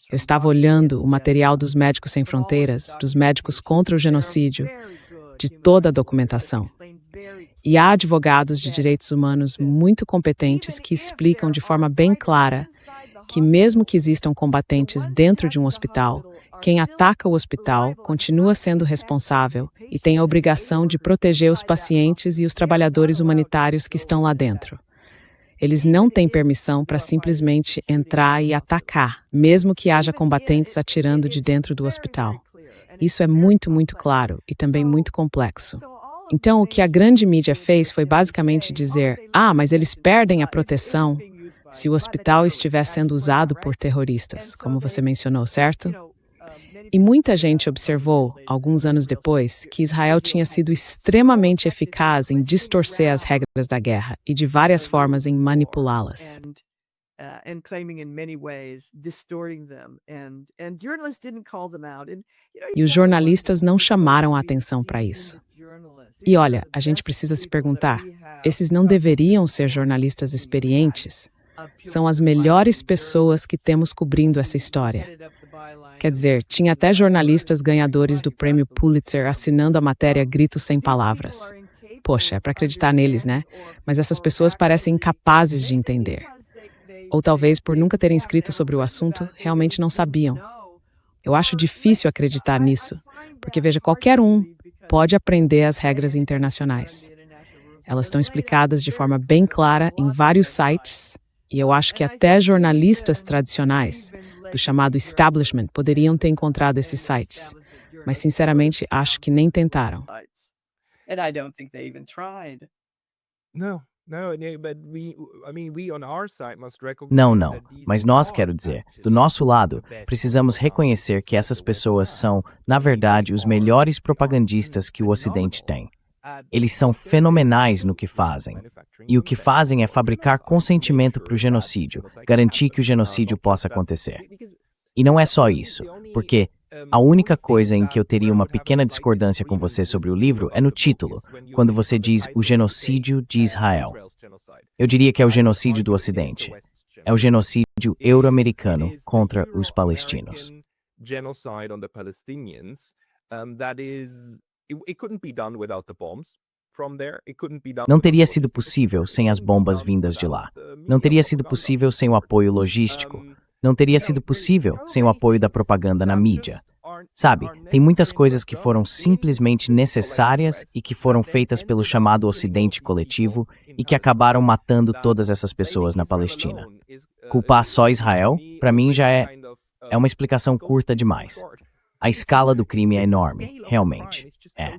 Eu estava olhando o material dos Médicos Sem Fronteiras, dos Médicos contra o Genocídio, de toda a documentação. E há advogados de direitos humanos muito competentes que explicam de forma bem clara que mesmo que existam combatentes dentro de um hospital, quem ataca o hospital continua sendo responsável e tem a obrigação de proteger os pacientes e os trabalhadores humanitários que estão lá dentro. Eles não têm permissão para simplesmente entrar e atacar, mesmo que haja combatentes atirando de dentro do hospital. Isso é muito, muito claro e também muito complexo. Então, o que a grande mídia fez foi basicamente dizer: mas eles perdem a proteção se o hospital estiver sendo usado por terroristas, como você mencionou, certo? E muita gente observou, alguns anos depois, que Israel tinha sido extremamente eficaz em distorcer as regras da guerra e de várias formas em manipulá-las. E os jornalistas não chamaram a atenção para isso. E olha, a gente precisa se perguntar, esses não deveriam ser jornalistas experientes? São as melhores pessoas que temos cobrindo essa história. Quer dizer, tinha até jornalistas ganhadores do prêmio Pulitzer assinando a matéria Gritos Sem Palavras. Poxa, é para acreditar neles, né? Mas essas pessoas parecem incapazes de entender. Ou talvez, por nunca terem escrito sobre o assunto, realmente não sabiam. Eu acho difícil acreditar nisso, porque veja, qualquer um pode aprender as regras internacionais. Elas estão explicadas de forma bem clara em vários sites, e eu acho que até jornalistas tradicionais, do chamado establishment, poderiam ter encontrado esses sites. Mas, sinceramente, acho que nem tentaram. Não. Mas nós, quero dizer, do nosso lado, precisamos reconhecer que essas pessoas são, na verdade, os melhores propagandistas que o Ocidente tem. Eles são fenomenais no que fazem. E o que fazem é fabricar consentimento para o genocídio, garantir que o genocídio possa acontecer. E não é só isso, porque a única coisa em que eu teria uma pequena discordância com você sobre o livro é no título, quando você diz o genocídio de Israel. Eu diria que é o genocídio do Ocidente. É o genocídio euro-americano contra os palestinos. Não teria sido possível sem as bombas vindas de lá. Não teria sido possível sem o apoio logístico. Não teria sido possível sem o apoio da propaganda na mídia. Sabe, tem muitas coisas que foram simplesmente necessárias e que foram feitas pelo chamado Ocidente coletivo e que acabaram matando todas essas pessoas na Palestina. Culpar só Israel, para mim, já é uma explicação curta demais. A escala do crime é enorme, realmente. É.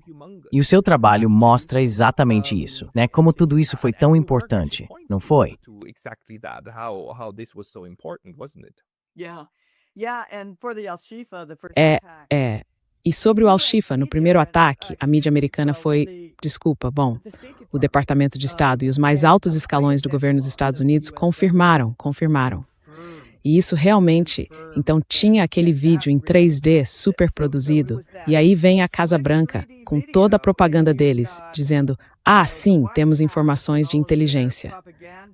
E o seu trabalho mostra exatamente isso, né? Como tudo isso foi tão importante, não foi? E sobre o Al-Shifa, no primeiro ataque, a mídia americana foi, o Departamento de Estado e os mais altos escalões do governo dos Estados Unidos confirmaram. E isso realmente, então tinha aquele vídeo em 3D super produzido, e aí vem a Casa Branca, com toda a propaganda deles, dizendo, sim, temos informações de inteligência.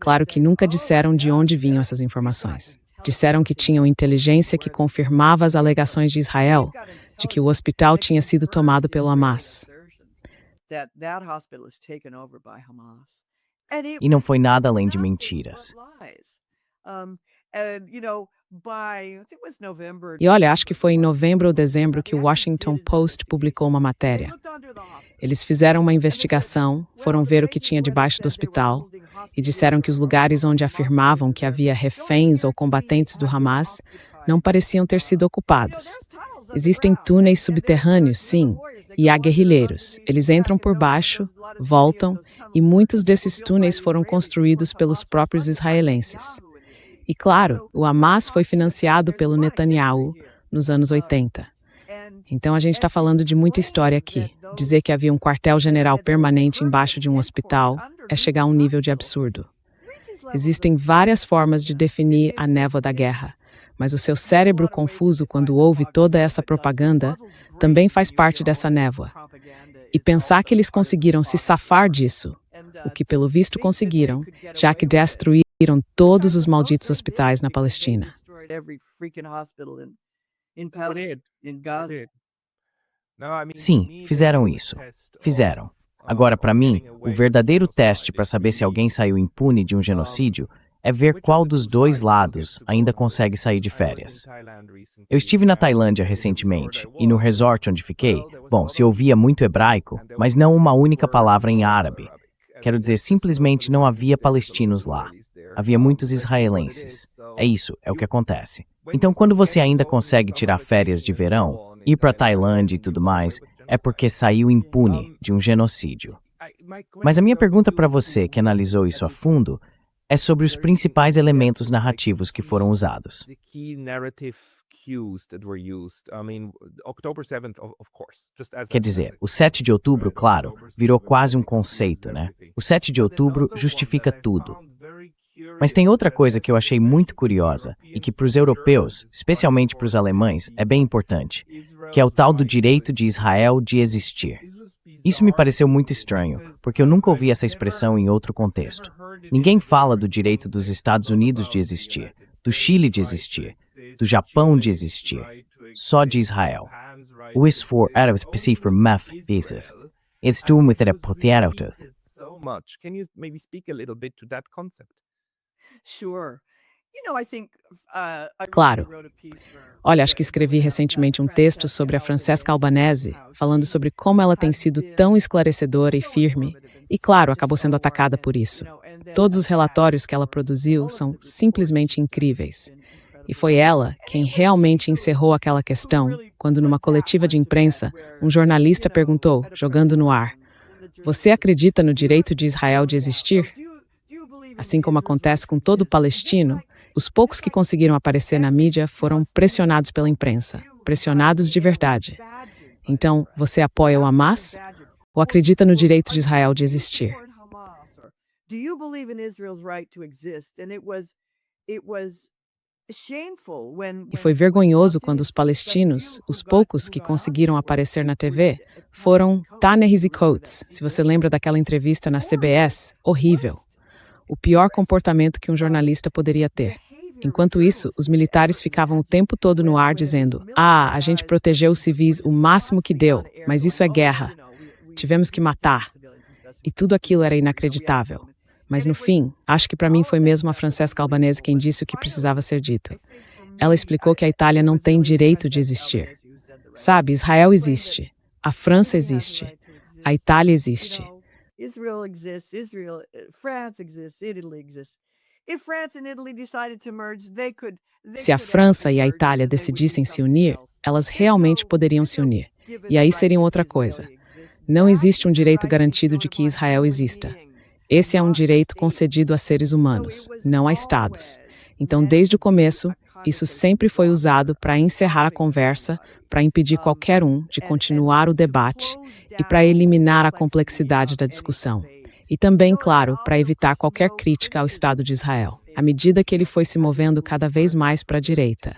Claro que nunca disseram de onde vinham essas informações. Disseram que tinham inteligência que confirmava as alegações de Israel, de que o hospital tinha sido tomado pelo Hamas. E não foi nada além de mentiras. E olha, acho que foi em novembro ou dezembro que o Washington Post publicou uma matéria. Eles fizeram uma investigação, foram ver o que tinha debaixo do hospital e disseram que os lugares onde afirmavam que havia reféns ou combatentes do Hamas não pareciam ter sido ocupados. Existem túneis subterrâneos, sim, e há guerrilheiros. Eles entram por baixo, voltam, e muitos desses túneis foram construídos pelos próprios israelenses. E claro, o Hamas foi financiado pelo Netanyahu nos anos 80. Então a gente está falando de muita história aqui. Dizer que havia um quartel-general permanente embaixo de um hospital é chegar a um nível de absurdo. Existem várias formas de definir a névoa da guerra, mas o seu cérebro confuso quando ouve toda essa propaganda também faz parte dessa névoa. E pensar que eles conseguiram se safar disso, o que pelo visto conseguiram, já que destruíram todos os malditos hospitais na Palestina. Sim, fizeram isso. Fizeram. Agora, para mim, o verdadeiro teste para saber se alguém saiu impune de um genocídio é ver qual dos dois lados ainda consegue sair de férias. Eu estive na Tailândia recentemente, e no resort onde fiquei, bom, se ouvia muito hebraico, mas não uma única palavra em árabe. Quero dizer, simplesmente não havia palestinos lá. Havia muitos israelenses. É isso, é o que acontece. Então, quando você ainda consegue tirar férias de verão, ir para Tailândia e tudo mais, é porque saiu impune de um genocídio. Mas a minha pergunta para você, que analisou isso a fundo, é sobre os principais elementos narrativos que foram usados. Quer dizer, o 7 de outubro, claro, virou quase um conceito, né? O 7 de outubro justifica tudo. Mas tem outra coisa que eu achei muito curiosa e que para os europeus, especialmente para os alemães, é bem importante, que é o tal do direito de Israel de existir. Isso me pareceu muito estranho, porque eu nunca ouvi essa expressão em outro contexto. Ninguém fala do direito dos Estados Unidos de existir, do Chile de existir, do Japão de existir, só de Israel. O esfor era específico for math basis. It's doing with it a potherotuth. Can you maybe speak a little bit to that concept? Claro. Olha, acho que escrevi recentemente um texto sobre a Francesca Albanese, falando sobre como ela tem sido tão esclarecedora e firme, e claro, acabou sendo atacada por isso. Todos os relatórios que ela produziu são simplesmente incríveis. E foi ela quem realmente encerrou aquela questão, quando numa coletiva de imprensa, um jornalista perguntou, jogando no ar, "Você acredita no direito de Israel de existir?" Assim como acontece com todo palestino, os poucos que conseguiram aparecer na mídia foram pressionados pela imprensa, pressionados de verdade. Então, você apoia o Hamas ou acredita no direito de Israel de existir? E foi vergonhoso quando os palestinos, os poucos que conseguiram aparecer na TV, foram Ta-Nehisi Coates, se você lembra daquela entrevista na CBS, horrível. O pior comportamento que um jornalista poderia ter. Enquanto isso, os militares ficavam o tempo todo no ar dizendo, a gente protegeu os civis o máximo que deu, mas isso é guerra. Tivemos que matar. E tudo aquilo era inacreditável. Mas no fim, acho que para mim foi mesmo a Francesca Albanese quem disse o que precisava ser dito. Ela explicou que a Itália não tem direito de existir. Sabe, Israel existe, a França existe, a Itália existe. Israel exists, France exists, Italy exists. If France and Italy decided to merge, they could. Se a França e a Itália decidissem se unir, elas realmente poderiam se unir. E aí seriam outra coisa. Não existe um direito garantido de que Israel exista. Esse é um direito concedido a seres humanos, não a estados. Então, desde o começo, isso sempre foi usado para encerrar a conversa, para impedir qualquer um de continuar o debate e para eliminar a complexidade da discussão. E também, claro, para evitar qualquer crítica ao Estado de Israel, à medida que ele foi se movendo cada vez mais para a direita.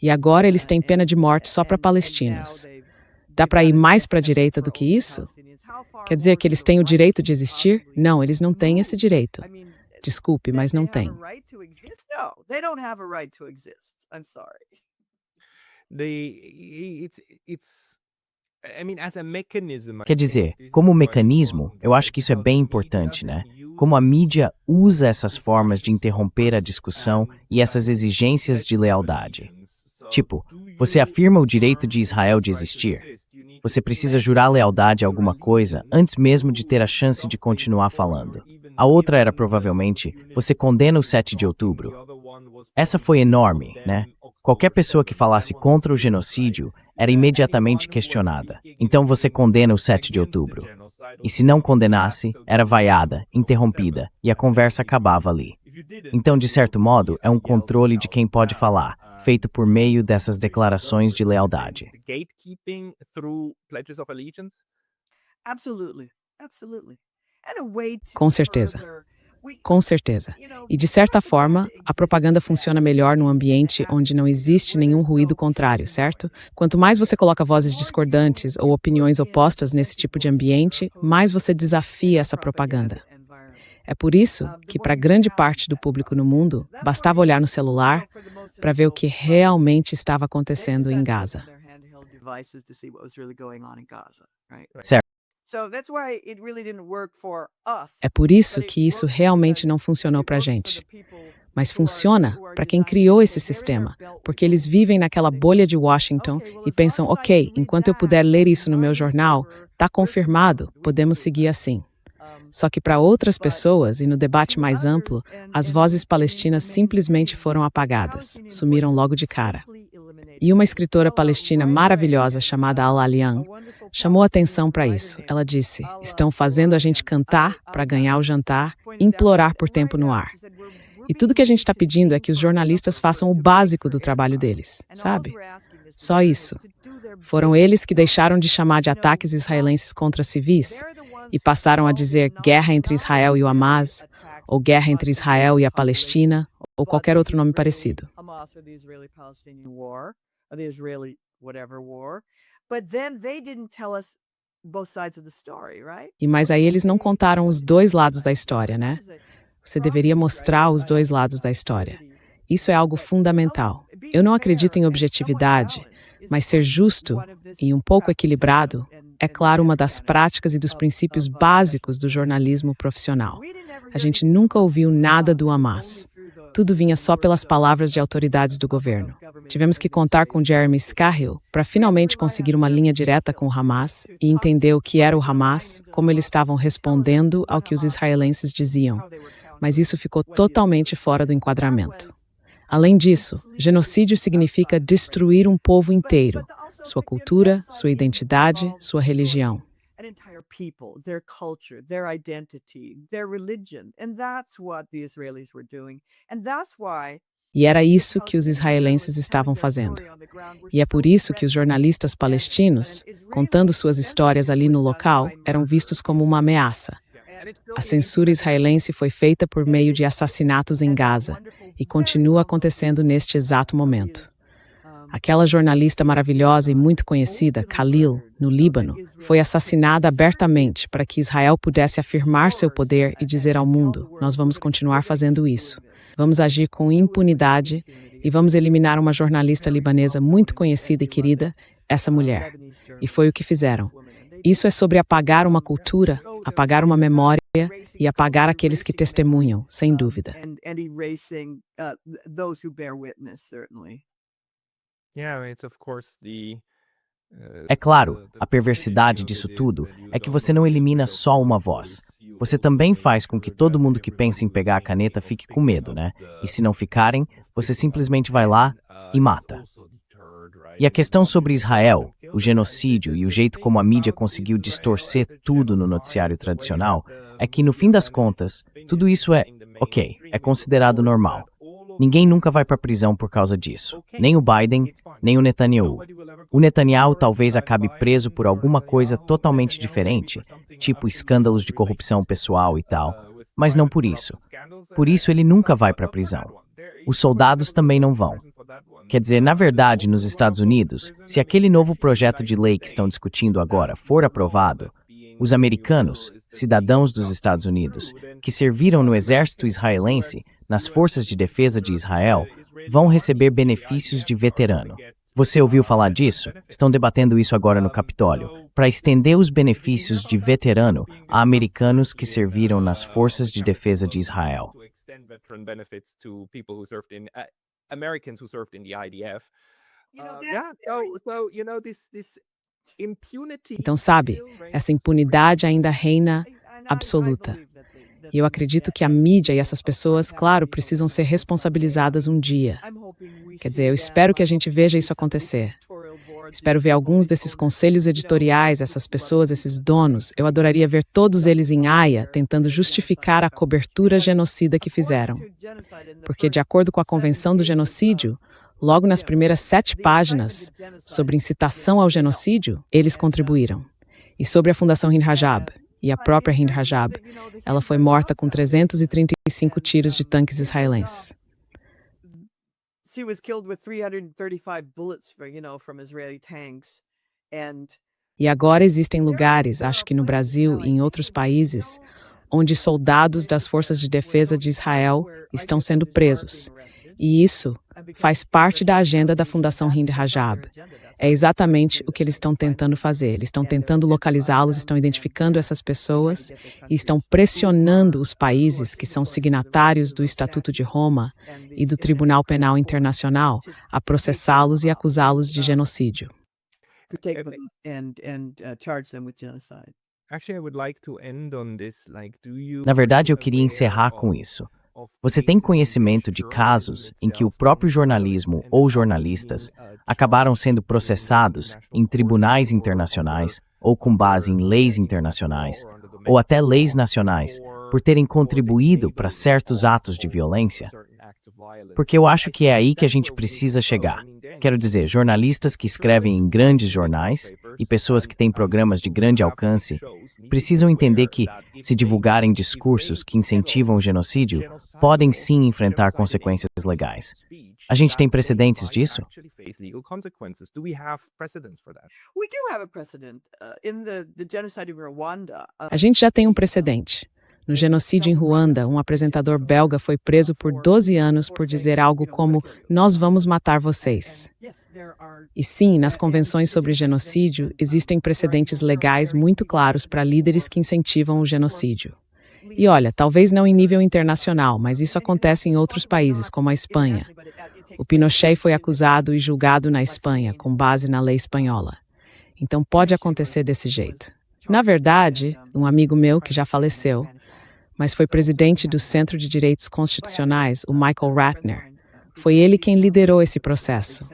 E agora eles têm pena de morte só para palestinos. Dá para ir mais para a direita do que isso? Quer dizer que eles têm o direito de existir? Não, eles não têm esse direito. Desculpe, mas não têm. Quer dizer, como mecanismo, eu acho que isso é bem importante, né? como a mídia usa essas formas de interromper a discussão e essas exigências de lealdade. Tipo, você afirma o direito de Israel de existir. Você precisa jurar lealdade a alguma coisa antes mesmo de ter a chance de continuar falando. A outra era provavelmente, você condena o 7 de outubro. Essa foi enorme, né? Qualquer pessoa que falasse contra o genocídio era imediatamente questionada. Então você condena o 7 de outubro. E se não condenasse, era vaiada, interrompida, e a conversa acabava ali. Então, de certo modo, é um controle de quem pode falar, feito por meio dessas declarações de lealdade. Gatekeeping through pledges of allegiance? Absolutely. Absolutely. And a way to Com certeza. further- we- Com certeza. E, de certa forma, a propaganda funciona melhor num ambiente onde não existe nenhum ruído contrário, certo? Quanto mais você coloca vozes discordantes ou opiniões opostas nesse tipo de ambiente, mais você desafia essa propaganda. É por isso que, para grande parte do público no mundo, bastava olhar no celular para ver o que realmente estava acontecendo em Gaza. Certo. É por isso que isso realmente não funcionou para a gente. Mas funciona para quem criou esse sistema, porque eles vivem naquela bolha de Washington e pensam, ok, enquanto eu puder ler isso no meu jornal, tá confirmado, podemos seguir assim. Só que para outras pessoas, e no debate mais amplo, as vozes palestinas simplesmente foram apagadas, sumiram logo de cara. E uma escritora palestina maravilhosa chamada Al-Alian chamou atenção para isso. Ela disse, estão fazendo a gente cantar para ganhar o jantar, implorar por tempo no ar. E tudo que a gente está pedindo é que os jornalistas façam o básico do trabalho deles, sabe? Só isso. Foram eles que deixaram de chamar de ataques israelenses contra civis e passaram a dizer guerra entre Israel e o Hamas, ou guerra entre Israel e a Palestina, ou qualquer outro nome parecido. E mas aí eles não contaram os dois lados da história, né? Você deveria mostrar os dois lados da história. Isso é algo fundamental. Eu não acredito em objetividade, mas ser justo e um pouco equilibrado é, claro, uma das práticas e dos princípios básicos do jornalismo profissional. A gente nunca ouviu nada do Hamas. Tudo vinha só pelas palavras de autoridades do governo. Tivemos que contar com Jeremy Scahill para finalmente conseguir uma linha direta com o Hamas e entender o que era o Hamas, como eles estavam respondendo ao que os israelenses diziam. Mas isso ficou totalmente fora do enquadramento. Além disso, genocídio significa destruir um povo inteiro, sua cultura, sua identidade, sua religião. E era isso que os israelenses estavam fazendo. E é por isso que os jornalistas palestinos, contando suas histórias ali no local, eram vistos como uma ameaça. A censura israelense foi feita por meio de assassinatos em Gaza e continua acontecendo neste exato momento. Aquela jornalista maravilhosa e muito conhecida, Khalil, no Líbano, foi assassinada abertamente para que Israel pudesse afirmar seu poder e dizer ao mundo: nós vamos continuar fazendo isso. Vamos agir com impunidade e vamos eliminar uma jornalista libanesa muito conhecida e querida, essa mulher. E foi o que fizeram. Isso é sobre apagar uma cultura, apagar uma memória e apagar aqueles que testemunham, sem dúvida. É claro, a perversidade disso tudo é que você não elimina só uma voz. Você também faz com que todo mundo que pensa em pegar a caneta fique com medo, né? E se não ficarem, você simplesmente vai lá e mata. E a questão sobre Israel, o genocídio e o jeito como a mídia conseguiu distorcer tudo no noticiário tradicional, é que, no fim das contas, tudo isso é considerado normal. Ninguém nunca vai para a prisão por causa disso. Nem o Biden, nem o Netanyahu. O Netanyahu talvez acabe preso por alguma coisa totalmente diferente, tipo escândalos de corrupção pessoal e tal, mas não por isso. Por isso ele nunca vai para a prisão. Os soldados também não vão. Quer dizer, na verdade, nos Estados Unidos, se aquele novo projeto de lei que estão discutindo agora for aprovado, os americanos, cidadãos dos Estados Unidos, que serviram no exército israelense, nas forças de defesa de Israel, vão receber benefícios de veterano. Você ouviu falar disso? Estão debatendo isso agora no Capitólio. para estender os benefícios de veterano a americanos que serviram nas Forças de Defesa de Israel. Então, sabe, essa impunidade ainda reina absoluta. E eu acredito que a mídia e essas pessoas, claro, precisam ser responsabilizadas um dia. Quer dizer, eu espero que a gente veja isso acontecer. Espero ver alguns desses conselhos editoriais, essas pessoas, esses donos. Eu adoraria ver todos eles em Haia tentando justificar a cobertura genocida que fizeram. Porque, de acordo com a Convenção do Genocídio, logo nas primeiras 7 páginas sobre incitação ao genocídio, eles contribuíram. E sobre a Fundação Hind Rajab, e a própria Hind Rajab, ela foi morta com 335 tiros de tanques israelenses. She was killed with 335 bullets, from Israeli tanks. E agora existem lugares, acho que no Brasil e em outros países, onde soldados das Forças de Defesa de Israel estão sendo presos. E isso faz parte da agenda da Fundação Hind Rajab. É exatamente o que eles estão tentando fazer. Eles estão tentando localizá-los, estão identificando essas pessoas e estão pressionando os países que são signatários do Estatuto de Roma e do Tribunal Penal Internacional a processá-los e acusá-los de genocídio. Na verdade, eu queria encerrar com isso. Você tem conhecimento de casos em que o próprio jornalismo ou jornalistas acabaram sendo processados em tribunais internacionais ou com base em leis internacionais ou até leis nacionais por terem contribuído para certos atos de violência? Porque eu acho que é aí que a gente precisa chegar. Quero dizer, jornalistas que escrevem em grandes jornais e pessoas que têm programas de grande alcance precisam entender que, se divulgarem discursos que incentivam o genocídio, podem sim enfrentar consequências legais. A gente tem precedentes disso? A gente já tem um precedente. No genocídio em Ruanda, um apresentador belga foi preso por 12 anos por dizer algo como "nós vamos matar vocês". E sim, nas convenções sobre genocídio, existem precedentes legais muito claros para líderes que incentivam o genocídio. E olha, talvez não em nível internacional, mas isso acontece em outros países, como a Espanha. O Pinochet foi acusado e julgado na Espanha, com base na lei espanhola. Então pode acontecer desse jeito. Na verdade, um amigo meu que já faleceu, mas foi presidente do Centro de Direitos Constitucionais, o Michael Ratner, foi ele quem liderou esse processo.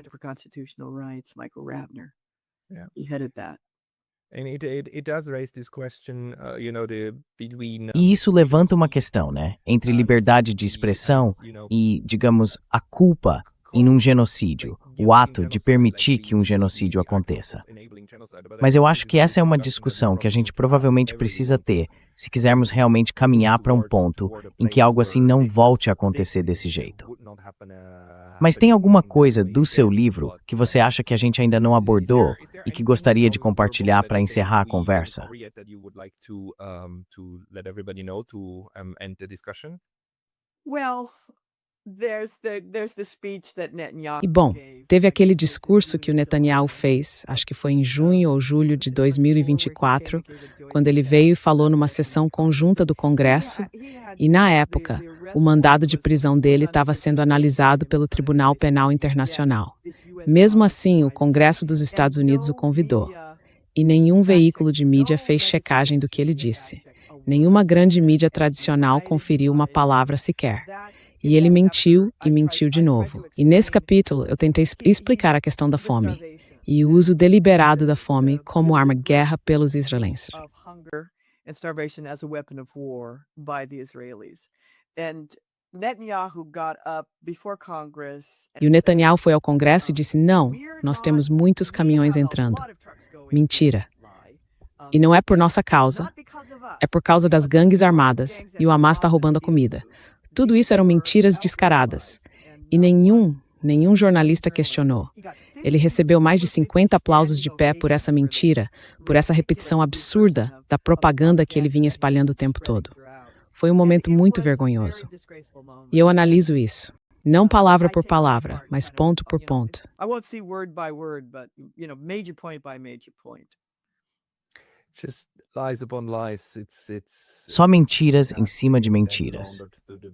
E isso levanta uma questão, né? Entre liberdade de expressão e, digamos, a culpa em um genocídio, o ato de permitir que um genocídio aconteça. Mas eu acho que essa é uma discussão que a gente provavelmente precisa ter se quisermos realmente caminhar para um ponto em que algo assim não volte a acontecer desse jeito. Mas tem alguma coisa do seu livro que você acha que a gente ainda não abordou e que gostaria de compartilhar para encerrar a conversa? E bom, teve aquele discurso que o Netanyahu fez, acho que foi em junho ou julho de 2024, quando ele veio e falou numa sessão conjunta do Congresso, e na época, o mandado de prisão dele estava sendo analisado pelo Tribunal Penal Internacional. Mesmo assim, o Congresso dos Estados Unidos o convidou. E nenhum veículo de mídia fez checagem do que ele disse. Nenhuma grande mídia tradicional conferiu uma palavra sequer. E ele mentiu e mentiu de novo. E nesse capítulo eu tentei explicar a questão da fome e o uso deliberado da fome como arma de guerra pelos israelenses. E o Netanyahu foi ao Congresso e disse: não, nós temos muitos caminhões entrando. Mentira. E não é por nossa causa, é por causa das gangues armadas e o Hamas está roubando a comida. Tudo isso eram mentiras descaradas. E nenhum jornalista questionou. Ele recebeu mais de 50 aplausos de pé por essa mentira, por essa repetição absurda da propaganda que ele vinha espalhando o tempo todo. Foi um momento muito vergonhoso. E eu analiso isso. Não palavra por palavra, mas ponto por ponto. Só mentiras em cima de mentiras.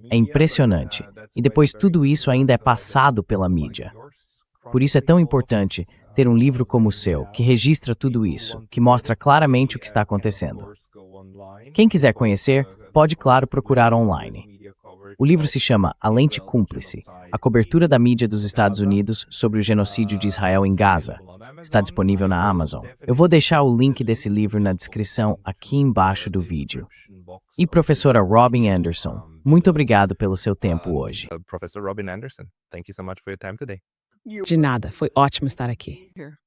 É impressionante. E depois tudo isso ainda é passado pela mídia. Por isso é tão importante ter um livro como o seu, que registra tudo isso, que mostra claramente o que está acontecendo. Quem quiser conhecer, pode, claro, procurar online. O livro se chama A Lente Cúmplice, a cobertura da mídia dos Estados Unidos sobre o genocídio de Israel em Gaza. Está disponível na Amazon. Eu vou deixar o link desse livro na descrição aqui embaixo do vídeo. E professora Robin Anderson, muito obrigado pelo seu tempo hoje. Professor Robin Anderson, thank you so much for your time today. De nada, foi ótimo estar aqui. Here.